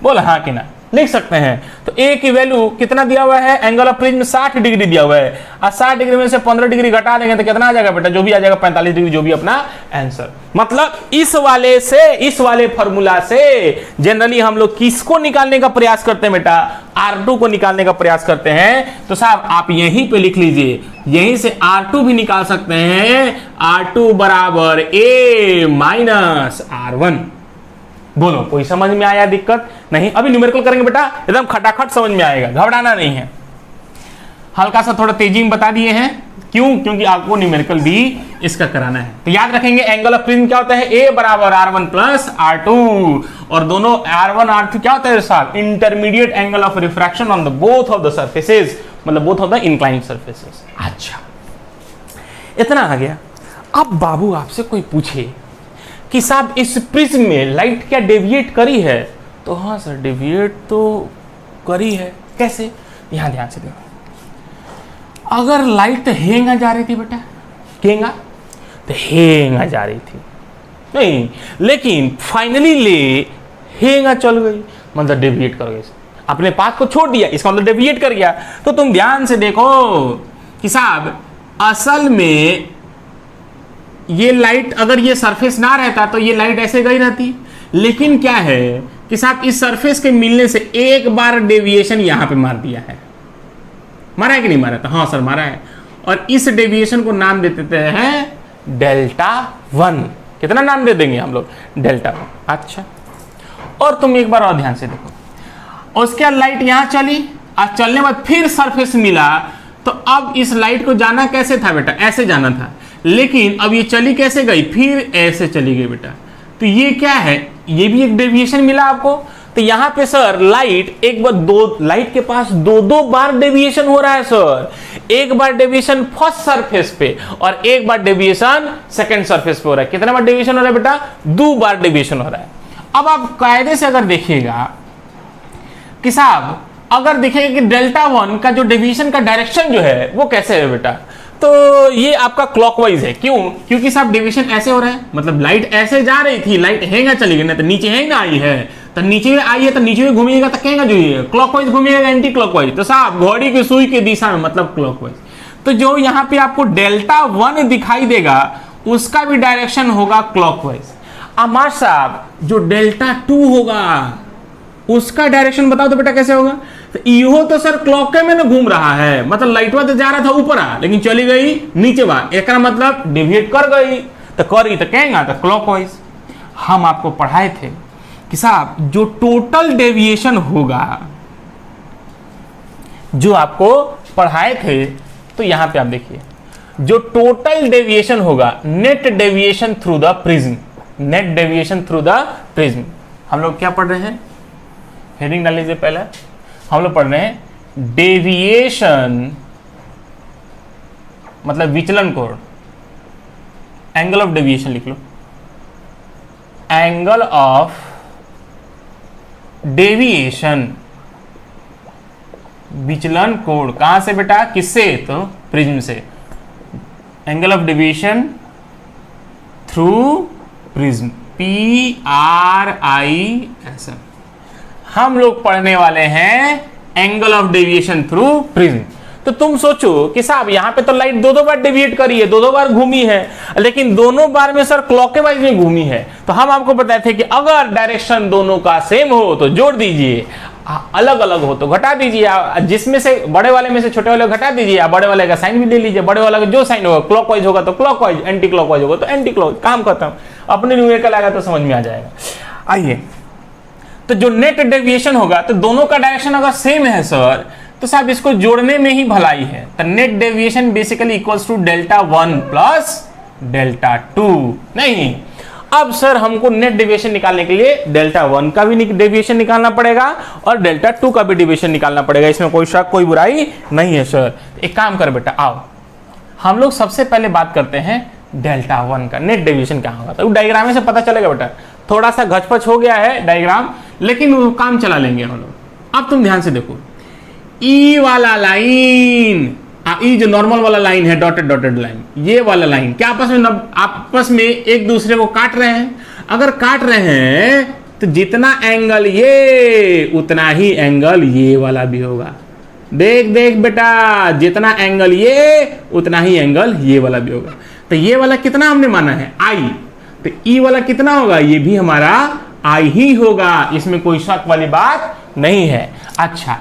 [SPEAKER 1] बोल हाँ कि ना, लिख सकते हैं। तो A की वैल्यू कितना दिया हुआ है, एंगल ऑफ प्रिज्म 60 डिग्री दिया हुआ है, और 60 डिग्री में से 15 डिग्री घटा देंगे तो कितना आ जाएगा बेटा, जो भी आ जाएगा 45 डिग्री, जो भी अपना आंसर। मतलब इस वाले से, इस वाले फॉर्मूला से जनरली हम लोग किसको निकालने का प्रयास करते हैं बेटा, R2 को निकालने का प्रयास करते हैं। तो साहब आप यहीं पे लिख लीजिए, यहीं से R2 भी निकाल सकते हैं, R2 बराबर A माइनस R1। बोलो कोई समझ में आया, दिक्कत नहीं? अभी न्यूमेरिकल करेंगे बेटा, एकदम खटाखट समझ में आएगा, घबराना नहीं है। हल्का सा थोड़ा तेजी में बता दिए हैं, क्यों? क्योंकि आपको न्यूमेरिकल भी इसका कराना है। तो याद रखेंगे एंगल ऑफ प्रिज्म क्या होता है, A बराबर R1 प्लस R2, और दोनों R1 R2 क्या होता है साहब, intermediate angle of refraction on the both of the surfaces, मतलब both of the inclined surfaces. अच्छा, इतना आ गया। अब बाबू आपसे कोई पूछे कि साहब इस प्रिज्म में लाइट क्या डेविएट करी है, तो हाँ सर डेविएट तो करी है, कैसे? यहां ध्यान से देखो, अगर लाइट हेंगा जा रही थी बेटा, हेंगा तो हेंगा जा रही थी नहीं, लेकिन फाइनली ले हेंगा चल गई, मतलब डेविएट कर गई, अपने पाथ को छोड़ दिया, इसका मतलब डेविएट कर गया। तो तुम ध्यान से देखो कि साहब असल में ये लाइट, अगर ये सरफेस ना रहता तो ये लाइट ऐसे गई रहती, लेकिन क्या है कि साहब इस सरफेस के मिलने से एक बार डेविएशन यहां पे मार दिया है, मारा है कि नहीं मारा था? हाँ सर मारा है, और इस डेविएशन को नाम दे देते हैं डेल्टा 1। कितना नाम दे देंगे हम लोग, डेल्टा 1। अच्छा, और तुम एक बार और ध्यान से देखो, उसके बाद लाइट यहां चली, और चलने बाद फिर सरफेस मिला, तो अब इस लाइट को जाना कैसे था बेटा, ऐसे जाना था, लेकिन अब ये चली कैसे गई, फिर ऐसे चली गई बेटा। तो ये क्या है, ये भी एक डेविएशन मिला आपको। तो यहां पे सर लाइट एक बार दो, लाइट के पास दो बार डेविएशन हो रहा है सर, एक बार डेविएशन फर्स्ट सरफेस पे और एक बार डेविएशन सेकंड सरफेस पे हो रहा है। कितना बार डेविएशन हो रहा है बेटा, 2 बार डेविएशन हो रहा है। अब आप कायदे से अगर देखिएगा कि साहब अगर देखेंगे कि डेल्टा 1 का जो डेविएशन का डायरेक्शन जो है वो कैसे है बेटा, तो ये आपका क्लॉकवाइज है। क्यों? क्योंकि साहब डेविएशन ऐसे हो रहा है, मतलब लाइट ऐसे जा रही थी, लाइट हेंगा चली गई ना, तो नीचे हेंगा आई है, तो नीचे में आई है तो नीचे में घूमिएगा तो कहेंगा जो है क्लॉकवाइज घूमिएगा, एंटी क्लॉकवाइज, तो साहब घोड़ी की सुई की दिशा में, मतलब क्लॉकवाइज। तो जो यहाँ पे आपको डेल्टा 1 दिखाई देगा उसका भी डायरेक्शन होगा क्लॉकवाइज। अमार साहब जो डेल्टा 2 होगा उसका डायरेक्शन बताओ तो बेटा कैसे होगा, तो इहो तो सर क्लॉक में ना घूम रहा है, मतलब लाइटवा तो जा रहा था ऊपर आ, लेकिन चली गई नीचे बा, एक मतलब डेविएट कर गई, तो करी तो कहेंगे तो क्लॉकवाइज। हम आपको पढ़ाए थे कि साहब जो टोटल डेविएशन होगा, जो आपको पढ़ाए थे, तो यहां पे आप देखिए जो टोटल डेविएशन होगा, net deviation through the prism, net deviation through the prism. हम लोग क्या पढ़ रहे हैं, हेडिंग डाल लीजिए पहले, हम लोग पढ़ रहे हैं डेविएशन मतलब विचलन कोण, एंगल ऑफ डेविएशन लिख लो, एंगल ऑफ डेविएशन, विचलन कोण कहां से बेटा, किससे, तो प्रिज्म से, angle of deviation through prism, PRISM। हम लोग पढ़ने वाले हैं angle of deviation through prism. तो तुम सोचो कि साहब यहां पे तो लाइट दो बार डेविएट करी है, दो बार घूमी है, लेकिन दोनों बार में सर क्लॉकवाइज में घूमी है। तो हम आपको बताए थे कि अगर डायरेक्शन दोनों का सेम हो तो जोड़ दीजिए, अलग अलग हो तो घटा दीजिए, जिसमें से बड़े वाले में से छोटे वाले घटा दीजिए, बड़े वाले का साइन भी ले लीजिए, बड़े वाले का जो साइन होगा क्लॉकवाइज होगा तो क्लॉकवाइज, एंटी क्लॉकवाइज होगा तो एंटी क्लॉकवाइज, काम खत्म। अपने न्यूमेरिकल आएगा तो समझ में आ जाएगा। आइए, तो जो नेट डेविएशन होगा, तो दोनों का डायरेक्शन अगर सेम है सर, तो साहब इसको जोड़ने में ही भलाई है। तो net deviation basically equals to delta 1 plus delta 2। नहीं, अब सर हमको नेट डेविएशन निकालने के लिए डेल्टा 1 का भी डेविएशन निकालना पड़ेगा और डेल्टा 2 का भी डेविएशन निकालना पड़ेगा, इसमें कोई शक कोई बुराई नहीं है सर। एक काम कर बेटा, आओ हम लोग सबसे पहले बात करते हैं डेल्टा वन का नेट डेविएशन क्या होगा। तो डायग्राम से पता चलेगा बेटा, थोड़ा सा घचपच हो गया है डायग्राम, लेकिन वो काम चला लेंगे हम लोग। अब तुम ध्यान से देखो, ई वाला लाइन, ई जो नॉर्मल वाला लाइन है, डॉटेड डॉटेड लाइन, ये वाला लाइन क्या आपस में एक दूसरे को काट रहे हैं? अगर काट रहे हैं तो जितना एंगल ये उतना ही एंगल ये वाला भी होगा। देख देख बेटा, जितना एंगल ये उतना ही एंगल ये वाला भी होगा। तो ये वाला कितना हमने माना है? आई। तो ई वाला कितना होगा? ये भी हमारा आई ही होगा, इसमें कोई शक वाली बात नहीं है। अच्छा,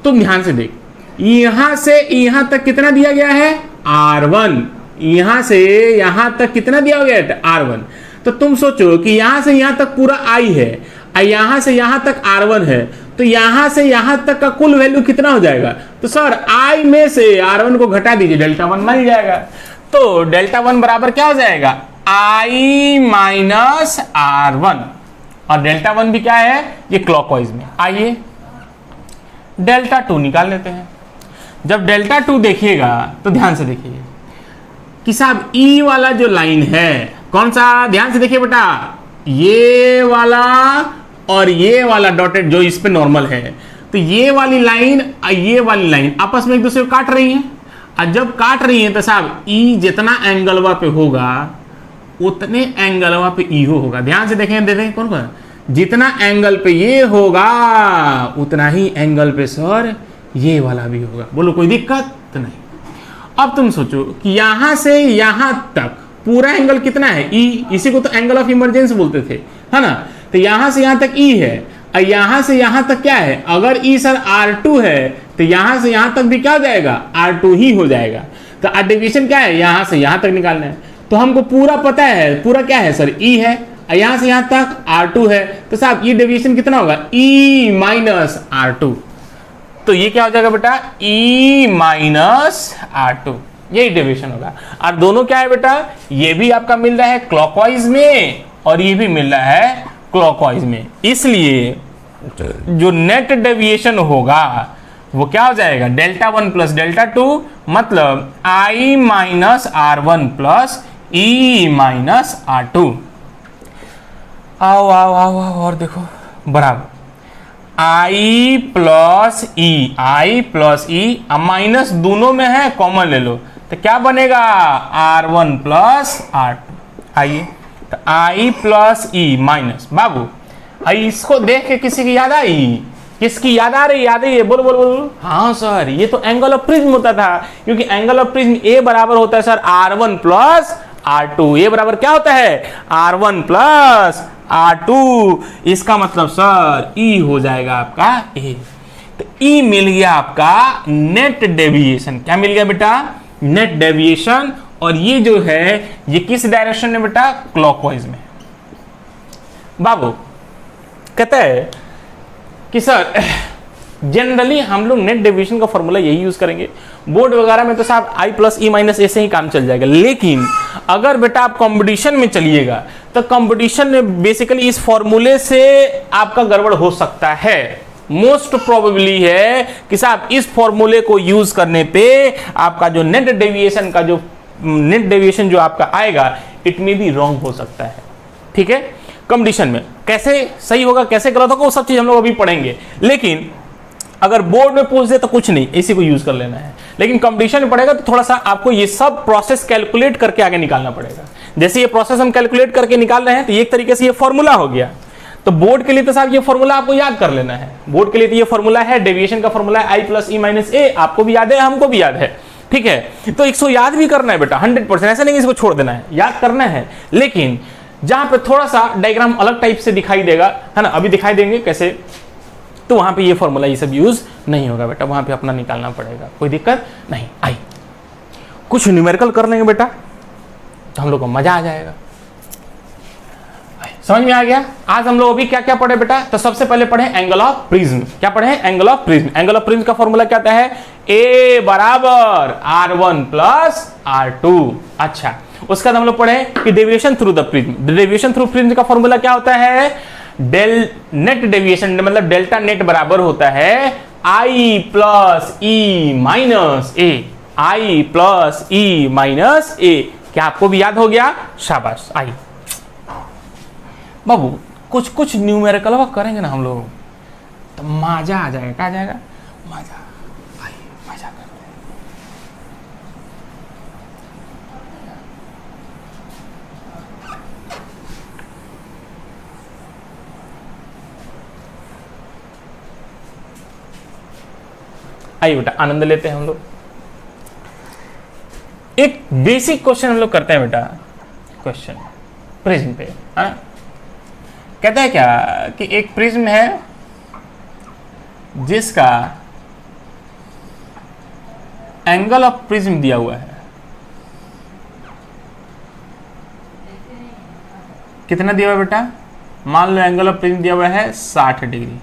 [SPEAKER 1] तुम ध्यान से देख, यहां से यहां तक कितना दिया गया है? R1। यहां से यहां तक कितना दिया गया है? R1। तो तुम सोचो कि यहां से यहां तक पूरा I है और यहां से यहां तक R1 है, तो यहां से यहां तक का कुल वैल्यू कितना हो जाएगा? तो सर I में से R1 को घटा दीजिए, डेल्टा वन मिल जाएगा। तो डेल्टा वन बराबर क्या हो जाएगा? I minus R1। और डेल्टा वन भी क्या है? ये क्लॉकवाइज में। आइए डेल्टा टू निकाल लेते हैं। जब डेल्टा टू देखिएगा तो ध्यान से देखिए कि साहब ई वाला जो लाइन है, कौन सा? ध्यान से देखिए बेटा, ये वाला और ये वाला डॉटेड जो इस पे नॉर्मल है, तो ये वाली लाइन और ये वाली लाइन आपस में एक दूसरे को काट रही हैं। और जब काट रही हैं तो साहब ई जितना एंगलवा पे होगा उतने एंगलवा पे ई होगा। ध्यान से देखें, देखें कौन कौन, जितना एंगल पे ये होगा उतना ही एंगल पे सर ये वाला भी होगा। बोलो कोई दिक्कत तो नहीं। अब तुम सोचो कि यहां से यहां तक पूरा एंगल कितना है? ई। इसी को तो एंगल ऑफ इमरजेंसी बोलते थे, है ना? तो यहां से यहां तक ई है और यहां से यहां तक क्या है? अगर ई सर R2 है तो यहां से यहां तक भी क्या हो जाएगा? R2 ही हो जाएगा। तो डेविएशन क्या है? यहां से यहां तक निकालना है। तो हमको पूरा पता है, पूरा क्या है सर? ई है और यहां से यहां तक R2 है, तो साहब ये डेविएशन कितना होगा? E minus R2। तो ये क्या हो जाएगा बेटा? E माइनस R2, यही डेविएशन होगा। और दोनों क्या है बेटा? ये भी आपका मिल रहा है क्लॉकवाइज में और ये भी मिल रहा है क्लॉकवाइज में, इसलिए जो नेट डेविएशन होगा वो क्या हो जाएगा? Delta one plus delta two, मतलब I minus R1 plus E minus R2। आओ आओ आओ आओ और देखो, बराबर I plus E, I plus e, minus दोनों में है, कॉमन ले लो, तो क्या बनेगा? R1 plus R2। आइए तो I प्लस ई माइनस, बाबू इसको देख के किसी की याद आई? किसकी याद आ रही? याद है? बोलो बोलो बोलो। हाँ सर, ये तो एंगल ऑफ प्रिज्म होता था, क्योंकि एंगल ऑफ प्रिज्म ए बराबर होता है सर R1 प्लस R2। ए बराबर क्या होता है? R1 plus R2। इसका मतलब सर ई हो जाएगा आपका ए। तो ई मिल गया आपका नेट डेविएशन। क्या मिल गया बेटा? Net deviation. और ये जो है ये किस डायरेक्शन में बेटा? क्लॉकवाइज में। बाबू कहता है कि सर जनरली हम लोग नेट डेविएशन का फॉर्मूला यही यूज करेंगे, बोर्ड वगैरह में तो साहब I प्लस ई माइनस ए से ही काम चल जाएगा। लेकिन अगर बेटा आप कंपटीशन में चलिएगा तो कंपटीशन में बेसिकली इस फॉर्मूले से आपका गड़बड़ हो सकता है। मोस्ट प्रोबेबली है कि साहब इस फॉर्मूले को यूज करने पे आपका जो नेट डेविएशन जो आपका आएगा इट में भी रॉन्ग हो सकता है। ठीक है, कंपटीशन में कैसे सही होगा कैसे गलत होगा वो सब चीज हम लोग अभी पढ़ेंगे। लेकिन अगर बोर्ड में पूछ दे तो कुछ नहीं, इसी को यूज कर लेना है। लेकिन कंपटीशन में पड़ेगा तो थोड़ा सा आपको ये सब प्रोसेस कैलकुलेट करके आगे निकालना पड़ेगा। जैसे ये प्रोसेस हम कैलकुलेट करके निकाल रहे हैं तो एक तरीके से ये फॉर्मूला हो गया। तो बोर्ड के लिए तो साहब ये फॉर्मूला आपको याद कर लेना है। बोर्ड के लिए तो ये फॉर्मूला है, डेविएशन का फॉर्मूला है I प्लस ई माइनस ए। आपको भी याद है, हमको भी याद है। ठीक है, तो इसको याद भी करना है बेटा 100%। ऐसा नहीं इसको छोड़ देना है, याद करना है। लेकिन जहां पे थोड़ा सा डायग्राम अलग टाइप से दिखाई देगा, है ना, अभी दिखाई देंगे कैसे, तो वहां पे ये फॉर्मूला ये सब यूज नहीं होगा बेटा, वहां पे अपना निकालना पड़ेगा, कोई दिक्कत नहीं। आई कुछ न्यूमेरिकल कर लेंगे बेटा तो हम लोग को मजा आ जाएगा। समझ में आ गया? आज हम लोग अभी क्या क्या पढ़े बेटा? तो सबसे पहले पढ़े एंगल ऑफ प्रिज्म। क्या पढ़े? Angle of prism. Angle of prism का फॉर्मूला क्या आता है? ए बराबर R1 प्लस R2। अच्छा, उसका हम लोग पढ़े कि deviation through the prism. Deviation through prism का फॉर्मूला क्या होता है? डेल नेट डेविएशन मतलब डेल्टा नेट बराबर होता है I plus e minus A. I plus e minus A. क्या आपको भी याद हो गया? शाबाश। आई बाबू कुछ कुछ न्यूमेरिकल करेंगे ना हम लोग तो मजा आ जाएगा। क्या आ जाएगा? मजा। आई मजा करते हैं। आइए बेटा आनंद लेते हैं हम लोग। एक बेसिक क्वेश्चन हम लोग करते हैं बेटा। क्वेश्चन प्रिज्म पे, है ना? कहता है क्या कि एक प्रिज्म है जिसका एंगल ऑफ प्रिज्म दिया हुआ है। कितना दिया हुआ है बेटा? मान लो एंगल ऑफ प्रिज्म दिया हुआ है 60 डिग्री।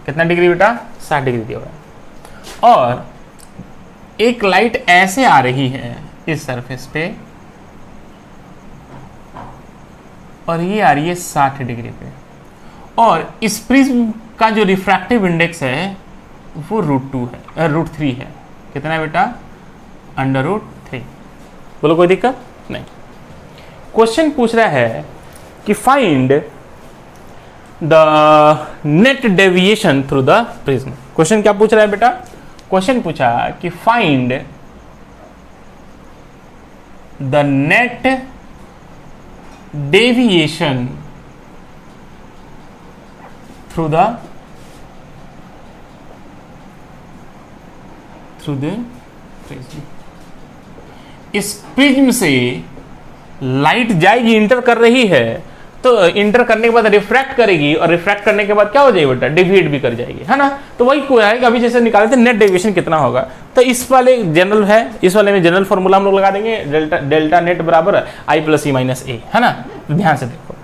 [SPEAKER 1] कितना डिग्री बेटा? 60 डिग्री दिया हुआ है। और एक लाइट ऐसे आ रही है इस सरफेस पे और ये आ रही है 60 डिग्री पे, और इस प्रिज्म का जो रिफ्रैक्टिव इंडेक्स है वो √2 है, √3 है। कितना है बेटा? √3। बोलो कोई दिक्कत नहीं। क्वेश्चन पूछ रहा है कि find the net deviation through the prism. Question क्या पूछ रहा है बेटा? क्वेश्चन पूछा कि find the net deviation through the prism. इस प्रिज्म से लाइट जाएगी, इंटर कर रही है, तो इंटर करने के बाद रिफ्रैक्ट करेगी और रिफ्रैक्ट करने के बाद क्या हो जाएगी बेटा? डेविएट भी कर जाएगी, है ना? तो वही कोई है अभी जैसे निकाले थे नेट डेविएशन कितना होगा। तो इस वाले जनरल है, इस वाले में जनरल फॉर्मूला हम लोग लगा देंगे, डेल्टा नेट बराबर आई प्लस ई माइनस ए, है ना? तो ध्यान से देखो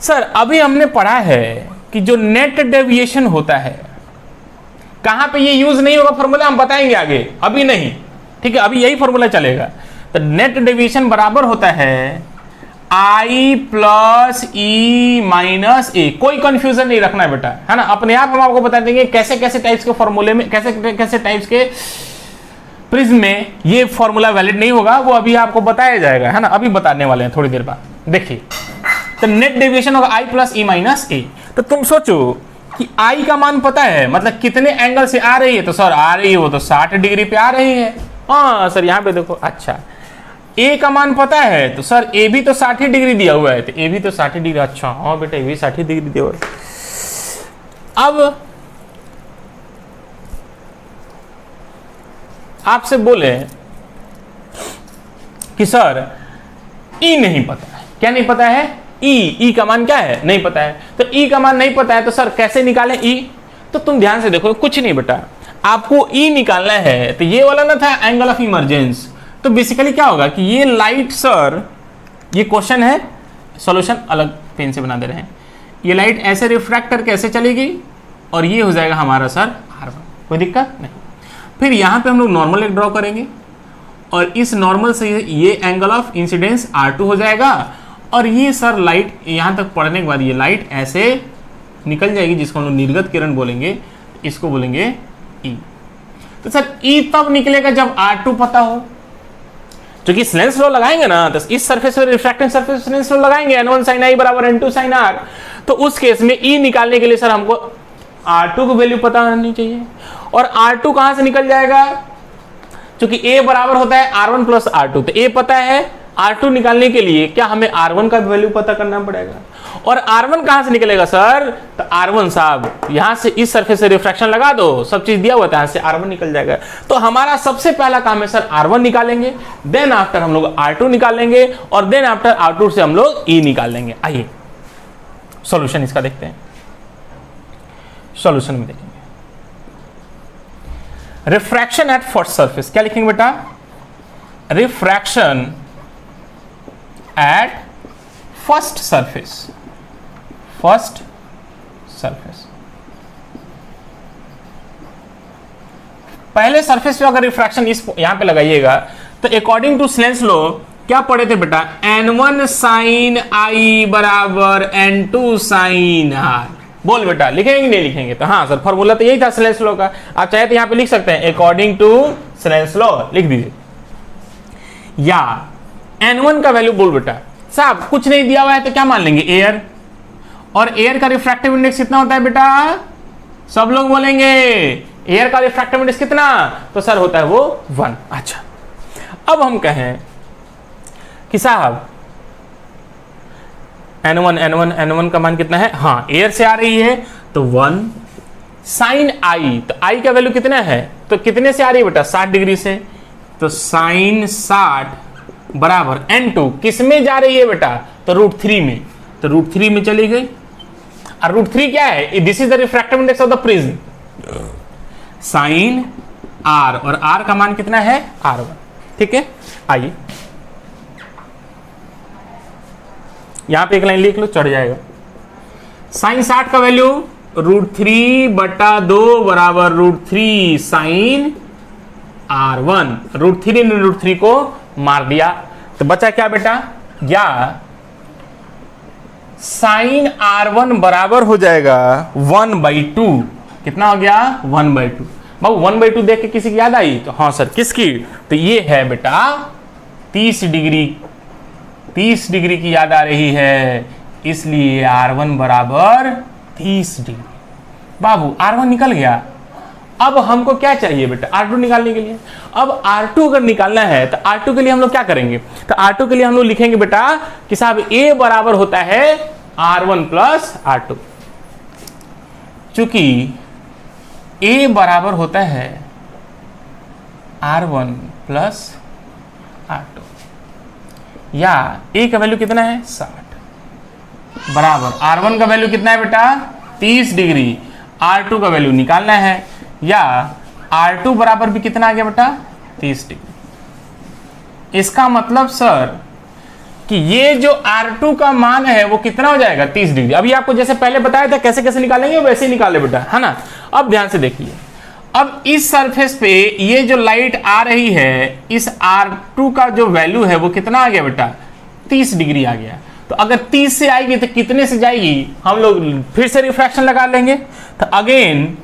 [SPEAKER 1] सर, अभी हमने पढ़ा है कि जो नेट डेविएशन होता है कहां पे ये यूज नहीं होगा फॉर्मूला, हम बताएंगे आगे, अभी नहीं, ठीक है? अभी यही फॉर्मूला चलेगा। तो नेट डेविएशन बराबर होता है आई प्लस ई माइनस ए। कोई कंफ्यूजन नहीं रखना है बेटा, है ना? अपने आप हम आपको बता देंगे कैसे कैसे टाइप्स के फॉर्मूले में, कैसे कैसे टाइप्स के प्रिज्म में ये फॉर्मूला वैलिड नहीं होगा, वो अभी आपको बताया जाएगा, है ना? अभी बताने वाले हैं थोड़ी देर बाद। देखिए तो नेट डेविएशन होगा आई प्लस ई माइनस ए। तो तुम सोचो कि आई का मान पता है, मतलब कितने एंगल से आ रही है? तो सर आ रही है वो तो 60 डिग्री पे आ रही है। हाँ सर यहाँ पे देखो। अच्छा ए का मान पता है, तो सर ए भी तो 60 डिग्री दिया हुआ है, तो ए भी तो 60 डिग्री। अच्छा हाँ बेटा, ए भी 60 डिग्री दिया हुआ है। अब आपसे बोले कि सर ई नहीं पता है। क्या नहीं पता है? ई का मान क्या है? नहीं पता है। तो ई का मान नहीं पता है तो सर कैसे निकालें ई? तो तुम ध्यान से देखो, कुछ नहीं बेटा, आपको ई निकालना है तो ये वाला ना था एंगल ऑफ इमर्जेंस। तो बेसिकली क्या होगा कि ये लाइट, सर ये क्वेश्चन है, सॉल्यूशन अलग पेन से बना दे रहे हैं। ये लाइट ऐसे रिफ्रैक्ट करके ऐसे चलेगी और ये हो जाएगा हमारा सर R1, कोई दिक्कत नहीं। फिर यहाँ पे हम लोग नॉर्मल एक ड्रॉ करेंगे और इस नॉर्मल से ये एंगल ऑफ इंसिडेंस R2 हो जाएगा, और ये सर लाइट यहाँ तक पढ़ने के बाद ये लाइट ऐसे निकल जाएगी, जिसको हम लोग निर्गत किरण बोलेंगे, इसको बोलेंगे E। तो सर E तब निकलेगा जब R2 पता हो, क्योंकि स्नेल्स लॉ लगाएंगे ना, तो इस सरफेस पर रिफ्रैक्टिंग सरफेस स्नेल्स लॉ लगाएंगे, n1 sin i बराबर n2 sin r। तो उस केस में E निकालने के लिए सर हमको R2 की वैल्यू पता होनी चाहिए, और R2 कहां से निकल जाएगा? क्योंकि A बराबर होता है R1 प्लस R2, तो A पता है, R2 निकालने के लिए क्या हमें R1 का वैल्यू पता करना पड़ेगा। और R1 कहां से निकलेगा सर? तो R1 साहब यहां से इस सरफेस से रिफ्रैक्शन लगा दो, सब चीज दिया हुआ था, यहां से R1 निकल जाएगा। तो हमारा सबसे पहला काम है सर R1 निकालेंगे, देन आफ्टर हम लोग R2 निकालेंगे, और देन आफ्टर R2 से हम लोग E निकाल लेंगे। आइए सॉल्यूशन इसका देखते हैं। सॉल्यूशन में देखेंगे रिफ्रैक्शन एट फर्स्ट सरफेस। क्या लिखेंगे बेटा? Refraction at first surface. First surface, पहले सरफेस पे अगर रिफ्रैक्शन इस यहां पे लगाइएगा तो अकॉर्डिंग टू स्नेल्स लॉ क्या पढ़े थे बेटा? n1 sin i बराबर n2 sin r। बोल बेटा लिखेंगे नहीं लिखेंगे? तो हाँ सर फॉर्मूला तो यही था स्नेल्स लॉ का। आप चाहे तो यहाँ पे लिख सकते हैं अकॉर्डिंग टू स्नेल्स लॉ लिख दीजिए। या N1 का वैल्यू बोल बेटा, साहब कुछ नहीं दिया हुआ है तो क्या मान लेंगे, एयर, और एयर का रिफ्रैक्टिव इंडेक्स कितना होता है बेटा, सब लोग बोलेंगे एयर का रिफ्रैक्टिव इंडेक्स कितना, तो सर होता है वो 1। अच्छा, अब हम कहें कि साहब N1 का मान कितना है, हाँ एयर से आ रही है तो 1 साइन आई, तो आई का वैल्यू कितना है, तो कितने से आ रही है बेटा, 60 डिग्री से, तो साइन 60 बराबर N2 किस में जा रही है बेटा, तो √3 में, तो √3 में चली गई। और √3 क्या है, this is the refractive index of the prism, sine R, और R का मान कितना है, R1। ठीक है, आइए यहां पे एक लाइन लिख लो, चढ़ जाएगा। साइन 60 का वैल्यू √3/2 बराबर √3 साइन R1, √3 ने √3 को मार दिया, तो बचा क्या बेटा, या साइन R1 बराबर हो जाएगा 1/2, कितना हो गया, 1/2। बाबू 1/2 देख के किसी की याद आई, तो हाँ सर किसकी, तो ये है बेटा 30 डिग्री की याद आ रही है, इसलिए R1 बराबर 30 डिग्री। बाबू R1 निकल गया, अब हमको क्या चाहिए बेटा, R2 निकालने के लिए। अब R2 अगर निकालना है तो R2 के लिए हम लोग क्या करेंगे, तो R2 के लिए हम लोग लिखेंगे बेटा कि साहब A बराबर होता है R1 प्लस R2, चूंकि A बराबर होता है R1 प्लस R2, या A का वैल्यू कितना है 60 बराबर R1 का वैल्यू कितना है बेटा 30 डिग्री, R2 का वैल्यू निकालना है, या R2 बराबर भी कितना आ गया बेटा 30 डिग्री। इसका मतलब सर कि ये जो R2 का मान है वो कितना हो जाएगा 30 डिग्री। अभी आपको जैसे पहले बताया था कैसे कैसे निकालेंगे वैसे ही निकाले बेटा, है ना। अब ध्यान से देखिए, अब इस सरफेस पे ये जो लाइट आ रही है, इस R2 का जो वैल्यू है वो कितना आ गया बेटा 30 डिग्री आ गया। तो अगर 30 से आएगी तो कितने से जाएगी, हम लोग फिर से रिफ्रैक्शन लगा लेंगे, तो अगेन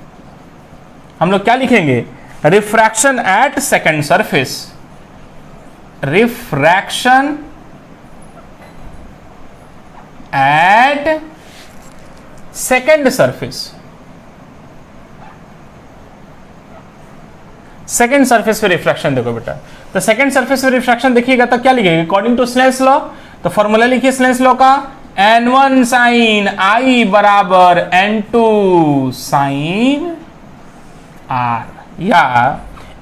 [SPEAKER 1] हम लोग क्या लिखेंगे, refraction at second surface, refraction at second surface, second surface पे रिफ्रैक्शन देखो बेटा, तो सेकेंड सरफेस पे रिफ्रैक्शन देखिएगा तो क्या लिखेंगे, अकॉर्डिंग टू स्नेल्स लॉ, तो फॉर्मूला लिखिए स्नेल्स लॉ का, N1 साइन I बराबर N2 साइन R, या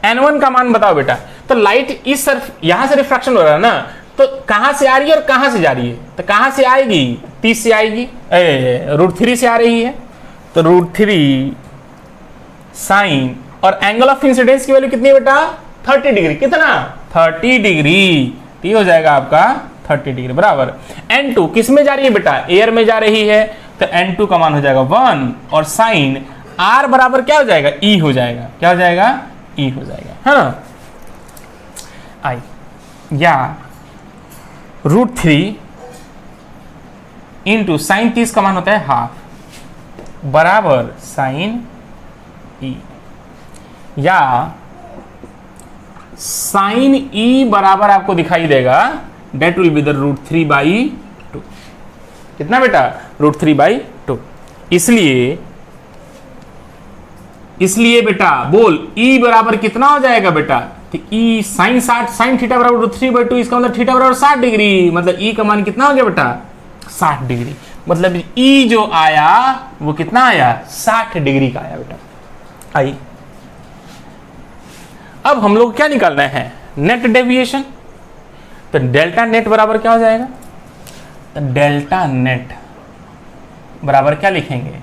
[SPEAKER 1] N1 का मान बताओ बेटा। तो लाइट इस तरफ यहां से रिफ्रैक्शन हो रहा है ना, तो कहां से आ रही है और कहां से जा रही है, तो कहां से आएगी 30 से आएगी, √3 से आ रही है, तो √3 साइन, और एंगल ऑफ इंसिडेंस की वैल्यू कितनी है बेटा 30 डिग्री, कितना 30 डिग्री, तो ये हो जाएगा आपका 30 डिग्री बराबर N2 किस में जा रही है बेटा, एयर में जा रही है, तो N2 का मान हो जाएगा 1, और साइन R बराबर क्या हो जाएगा E हो जाएगा, क्या हो जाएगा E हो जाएगा, है ना। आई, या √3 इंटू साइन 30 का मान होता है हाफ बराबर साइन E, या साइन E बराबर आपको दिखाई देगा डेट विल बी द √3/2, कितना बेटा √3/2। इसलिए बेटा बोल E बराबर कितना हो जाएगा बेटा, तो E साइन 60 साइन थीटा बराबर √3/2, इसका मतलब थीटा बराबर 60 डिग्री, मतलब E का मान कितना हो गया बेटा 60 डिग्री, मतलब E जो आया वो कितना आया 60 डिग्री का आया बेटा। आई, अब हम लोग क्या निकालना है, नेट डेविएशन, तो डेल्टा नेट बराबर क्या हो जाएगा, तो डेल्टा नेट बराबर क्या लिखेंगे,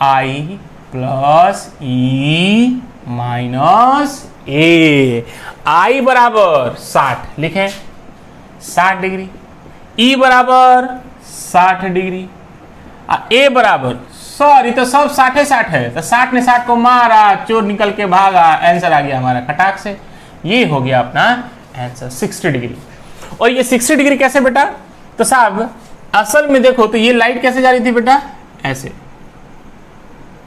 [SPEAKER 1] I plus E minus A, I बराबर 60 लिखें 60 डिग्री, E बराबर 60 डिग्री, A बराबर सॉरी तो सब 60 है, तो 60 ने 60 को मारा, चोर निकल के भागा, आंसर आ गया हमारा खटाक से, ये हो गया अपना आंसर 60 डिग्री। और ये 60 डिग्री कैसे बेटा, तो साहब असल में देखो तो ये लाइट कैसे जा रही थी बेटा, ऐसे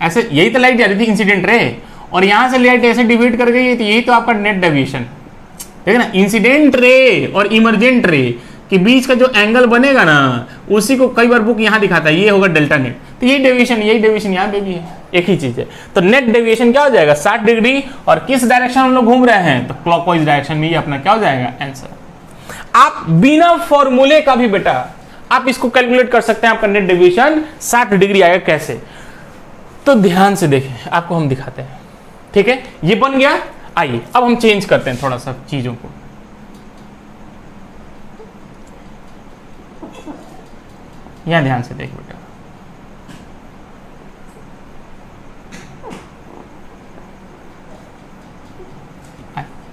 [SPEAKER 1] ऐसे, यही तो लाइट जा रही थी इंसिडेंट रे, और यहां से लाइट ऐसे डिवाइड कर गई, तो यही तो आपका नेट डेविएशन, ठीक है ना। इंसिडेंट रे और इमरजेंट रे के बीच का जो एंगल बनेगा ना, उसी को कई बार बुक यहाँ दिखाता है, ये होगा डेल्टा नेट। तो यही डेविएशन यहाँ पे भी है, एक ही चीज है। तो नेट डेविएशन क्या हो जाएगा 60 डिग्री, और किस डायरेक्शन हम लोग घूम रहे हैं, तो क्लॉकवाइज डायरेक्शन में, ये अपना क्या हो जाएगा आंसर। आप बिना फॉर्मूले का भी बेटा आप इसको कैलकुलेट कर सकते हैं, आपका नेट डेविएशन 60 डिग्री आएगा कैसे। तो ध्यान से देखें, आपको हम दिखाते हैं, ठीक है। ये बन गया। आइए अब हम चेंज करते हैं थोड़ा सा चीजों को। यहां ध्यान से देख बेटा,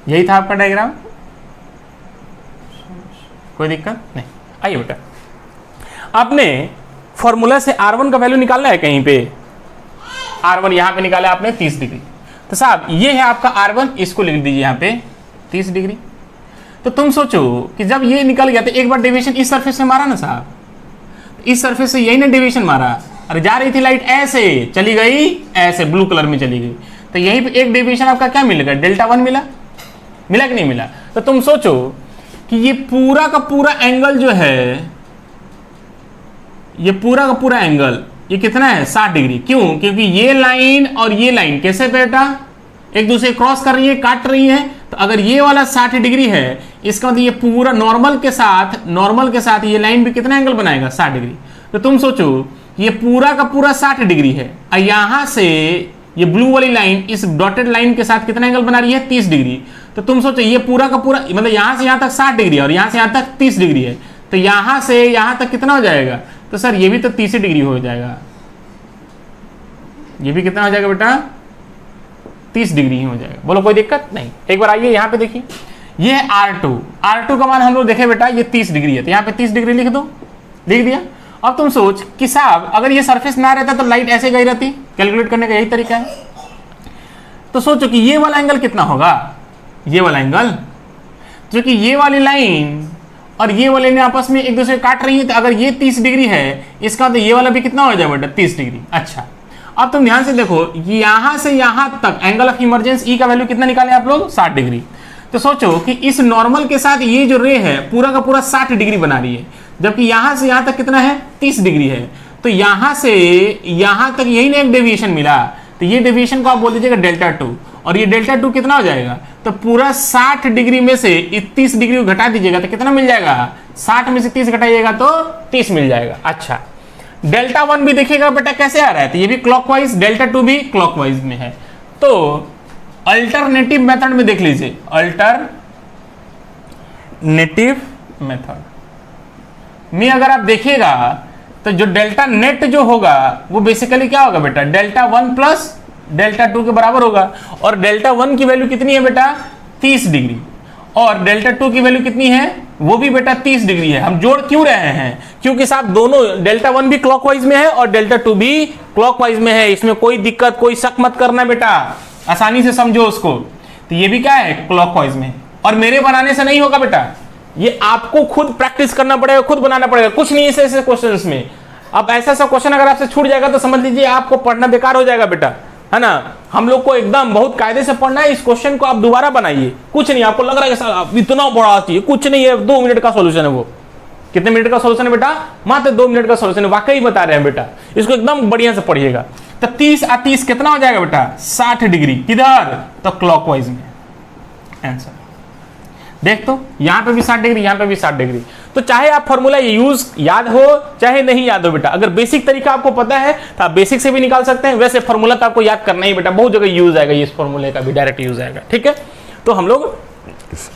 [SPEAKER 1] यही था आपका डायग्राम, कोई दिक्कत नहीं। आइए बेटा, आपने फॉर्मूला से R1 का वैल्यू निकालना है कहीं पे, R1 यहां पे निकाला आपने 30 डिग्री। तो साहब ये है आपका R1, इसको लिख दीजिए यहां पे 30 डिग्री। तो तुम सोचो कि जब ये निकल गया तो एक बार डेविएशन इस सरफेस से मारा ना साहब, इस सरफेस से यही ना डेविएशन मारा, और जा रही थी लाइट ऐसे चली गई, ऐसे ब्लू कलर में चली गई, तो यहीं पे एक डेविएशन आपका क्या मिलेगा, डेल्टा 1 मिला कि नहीं मिला। तो तुम सोचो कि ये पूरा का पूरा एंगल जो है, ये पूरा का पूरा एंगल ये कितना है 60 डिग्री। क्यों? क्योंकि ये लाइन और ये लाइन कैसे बेटा एक दूसरे क्रॉस कर रही है, काट रही है। तो अगर ये वाला 60 डिग्री है, इसका मतलब ये पूरा नॉर्मल के साथ ये लाइन भी कितना एंगल बनाएगा 60 डिग्री। तो तुम सोचो ये पूरा का पूरा 60 डिग्री है, और यहां से ये ब्लू वाली लाइन इस डॉटेड लाइन के साथ कितना एंगल बना रही है 30 डिग्री। तो तुम सोचो ये पूरा का पूरा मतलब यहां से यहां तक 60 डिग्री है और यहां से यहां तक 30 डिग्री है, तो यहां से यहां तक कितना हो जाएगा, तो सर ये भी तो 30 डिग्री हो जाएगा, ये भी कितना हो जाएगा बेटा 30 डिग्री ही हो जाएगा। बोलो कोई दिक्कत नहीं। एक बार आइए यहां पे देखिए, ये है R2 का मान हम लोग देखे बेटा ये 30 डिग्री है, तो यहां पे 30 डिग्री लिख दो, लिख दिया। अब तुम सोच कि साहब अगर ये सरफेस ना रहता तो लाइट ऐसे गई रहती, कैलकुलेट करने का यही तरीका है। तो सोचो कि ये वाला एंगल कितना होगा, ये वाला एंगल, जो कि ये वाली लाइन और ये वाले ने आपस में एक दूसरे काट रही है, तो अगर ये 30 डिग्री है, इसका तो ये वाला भी कितना हो जाए बेटा 30 डिग्री। अच्छा अब तुम ध्यान से देखो, यहां से यहां तक एंगल ऑफ इमरजेंस ई का वैल्यू कितना निकाले आप लोग 60 डिग्री। तो सोचो कि इस नॉर्मल के साथ ये जो रे है पूरा का पूरा 60 डिग्री बना रही है, जबकि यहां से यहां तक कितना है 30 डिग्री है। तो यहां से यहां तक यही ना एक डेविएशन मिला, तो ये डेविएशन को आप बोल दीजिएगा डेल्टा 2, और ये डेल्टा 2 कितना हो जाएगा, तो पूरा 60 डिग्री में से 30 डिग्री को घटा दीजिएगा तो कितना मिल जाएगा, 60 में से 30 घटाइएगा तो 30 मिल जाएगा। अच्छा डेल्टा 1 भी देखिएगा बेटा कैसे आ रहा है, तो ये भी क्लॉकवाइज, डेल्टा 2 भी क्लॉकवाइज में है। तो अल्टरनेटिव मेथड में देख लीजिए, अल्टरनेटिव मेथड में अगर आप देखिएगा तो जो डेल्टा नेट जो होगा वो बेसिकली क्या होगा बेटा, डेल्टा 1 प्लस डेल्टा 2 के बराबर होगा। और डेल्टा 1 की वैल्यू कितनी है बेटा 30 डिग्री, और डेल्टा 2 की वैल्यू कितनी है वो भी बेटा 30 डिग्री है। हम जोड़ क्यों रहे हैं, क्योंकि साहब दोनों डेल्टा 1 भी क्लॉकवाइज में है और डेल्टा 2 भी क्लॉकवाइज में है, इसमें कोई दिक्कत कोई शक मत करना बेटा, आसानी से समझो उसको। तो ये भी क्या है क्लॉकवाइज में, और मेरे बनाने से नहीं होगा बेटा, ये आपको खुद प्रैक्टिस करना पड़ेगा, खुद बनाना पड़ेगा, कुछ नहीं है ऐसे क्वेश्चंस में। अब ऐसा क्वेश्चन अगर आपसे छूट जाएगा तो समझ लीजिए आपको पढ़ना बेकार हो जाएगा बेटा, है ना। हम लोग को एकदम बहुत कायदे से पढ़ना है, इस क्वेश्चन को आप दोबारा बनाइए, कुछ नहीं आपको लग रहा है कि इतना बड़ा आती है, कुछ नहीं है, 2 मिनट का सॉल्यूशन है वो। कितने मिनट का सॉल्यूशन है बेटा, मात्र 2 मिनट का सॉल्यूशन है, वाकई बता रहे हैं बेटा, इसको एकदम बढ़िया से पढ़िएगा। तो 30 और 30 कितना हो जाएगा बेटा 60 डिग्री, किधर, तो क्लॉकवाइज में आंसर। देख तो यहां पे भी 60 डिग्री, यहां पे भी 60 डिग्री। तो चाहे आप फॉर्मूला यूज याद हो चाहे नहीं याद हो बेटा, अगर बेसिक तरीका आपको पता है तो आप बेसिक से भी निकाल सकते हैं, वैसे फॉर्मूला तो आपको याद करना ही बेटा, बहुत जगह यूज आएगा, ये इस फॉर्मूले का भी डायरेक्ट यूज आएगा। ठीक है, तो हम लोग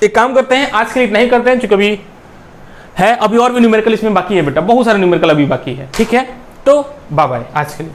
[SPEAKER 1] एक काम करते हैं, आज के लिए नहीं करते हैं क्योंकि अभी है, अभी और भी न्यूमेरिकल इसमें बाकी है बेटा, बहुत सारे न्यूमेरिकल अभी बाकी है। ठीक है, तो बाय बाय आज के लिए।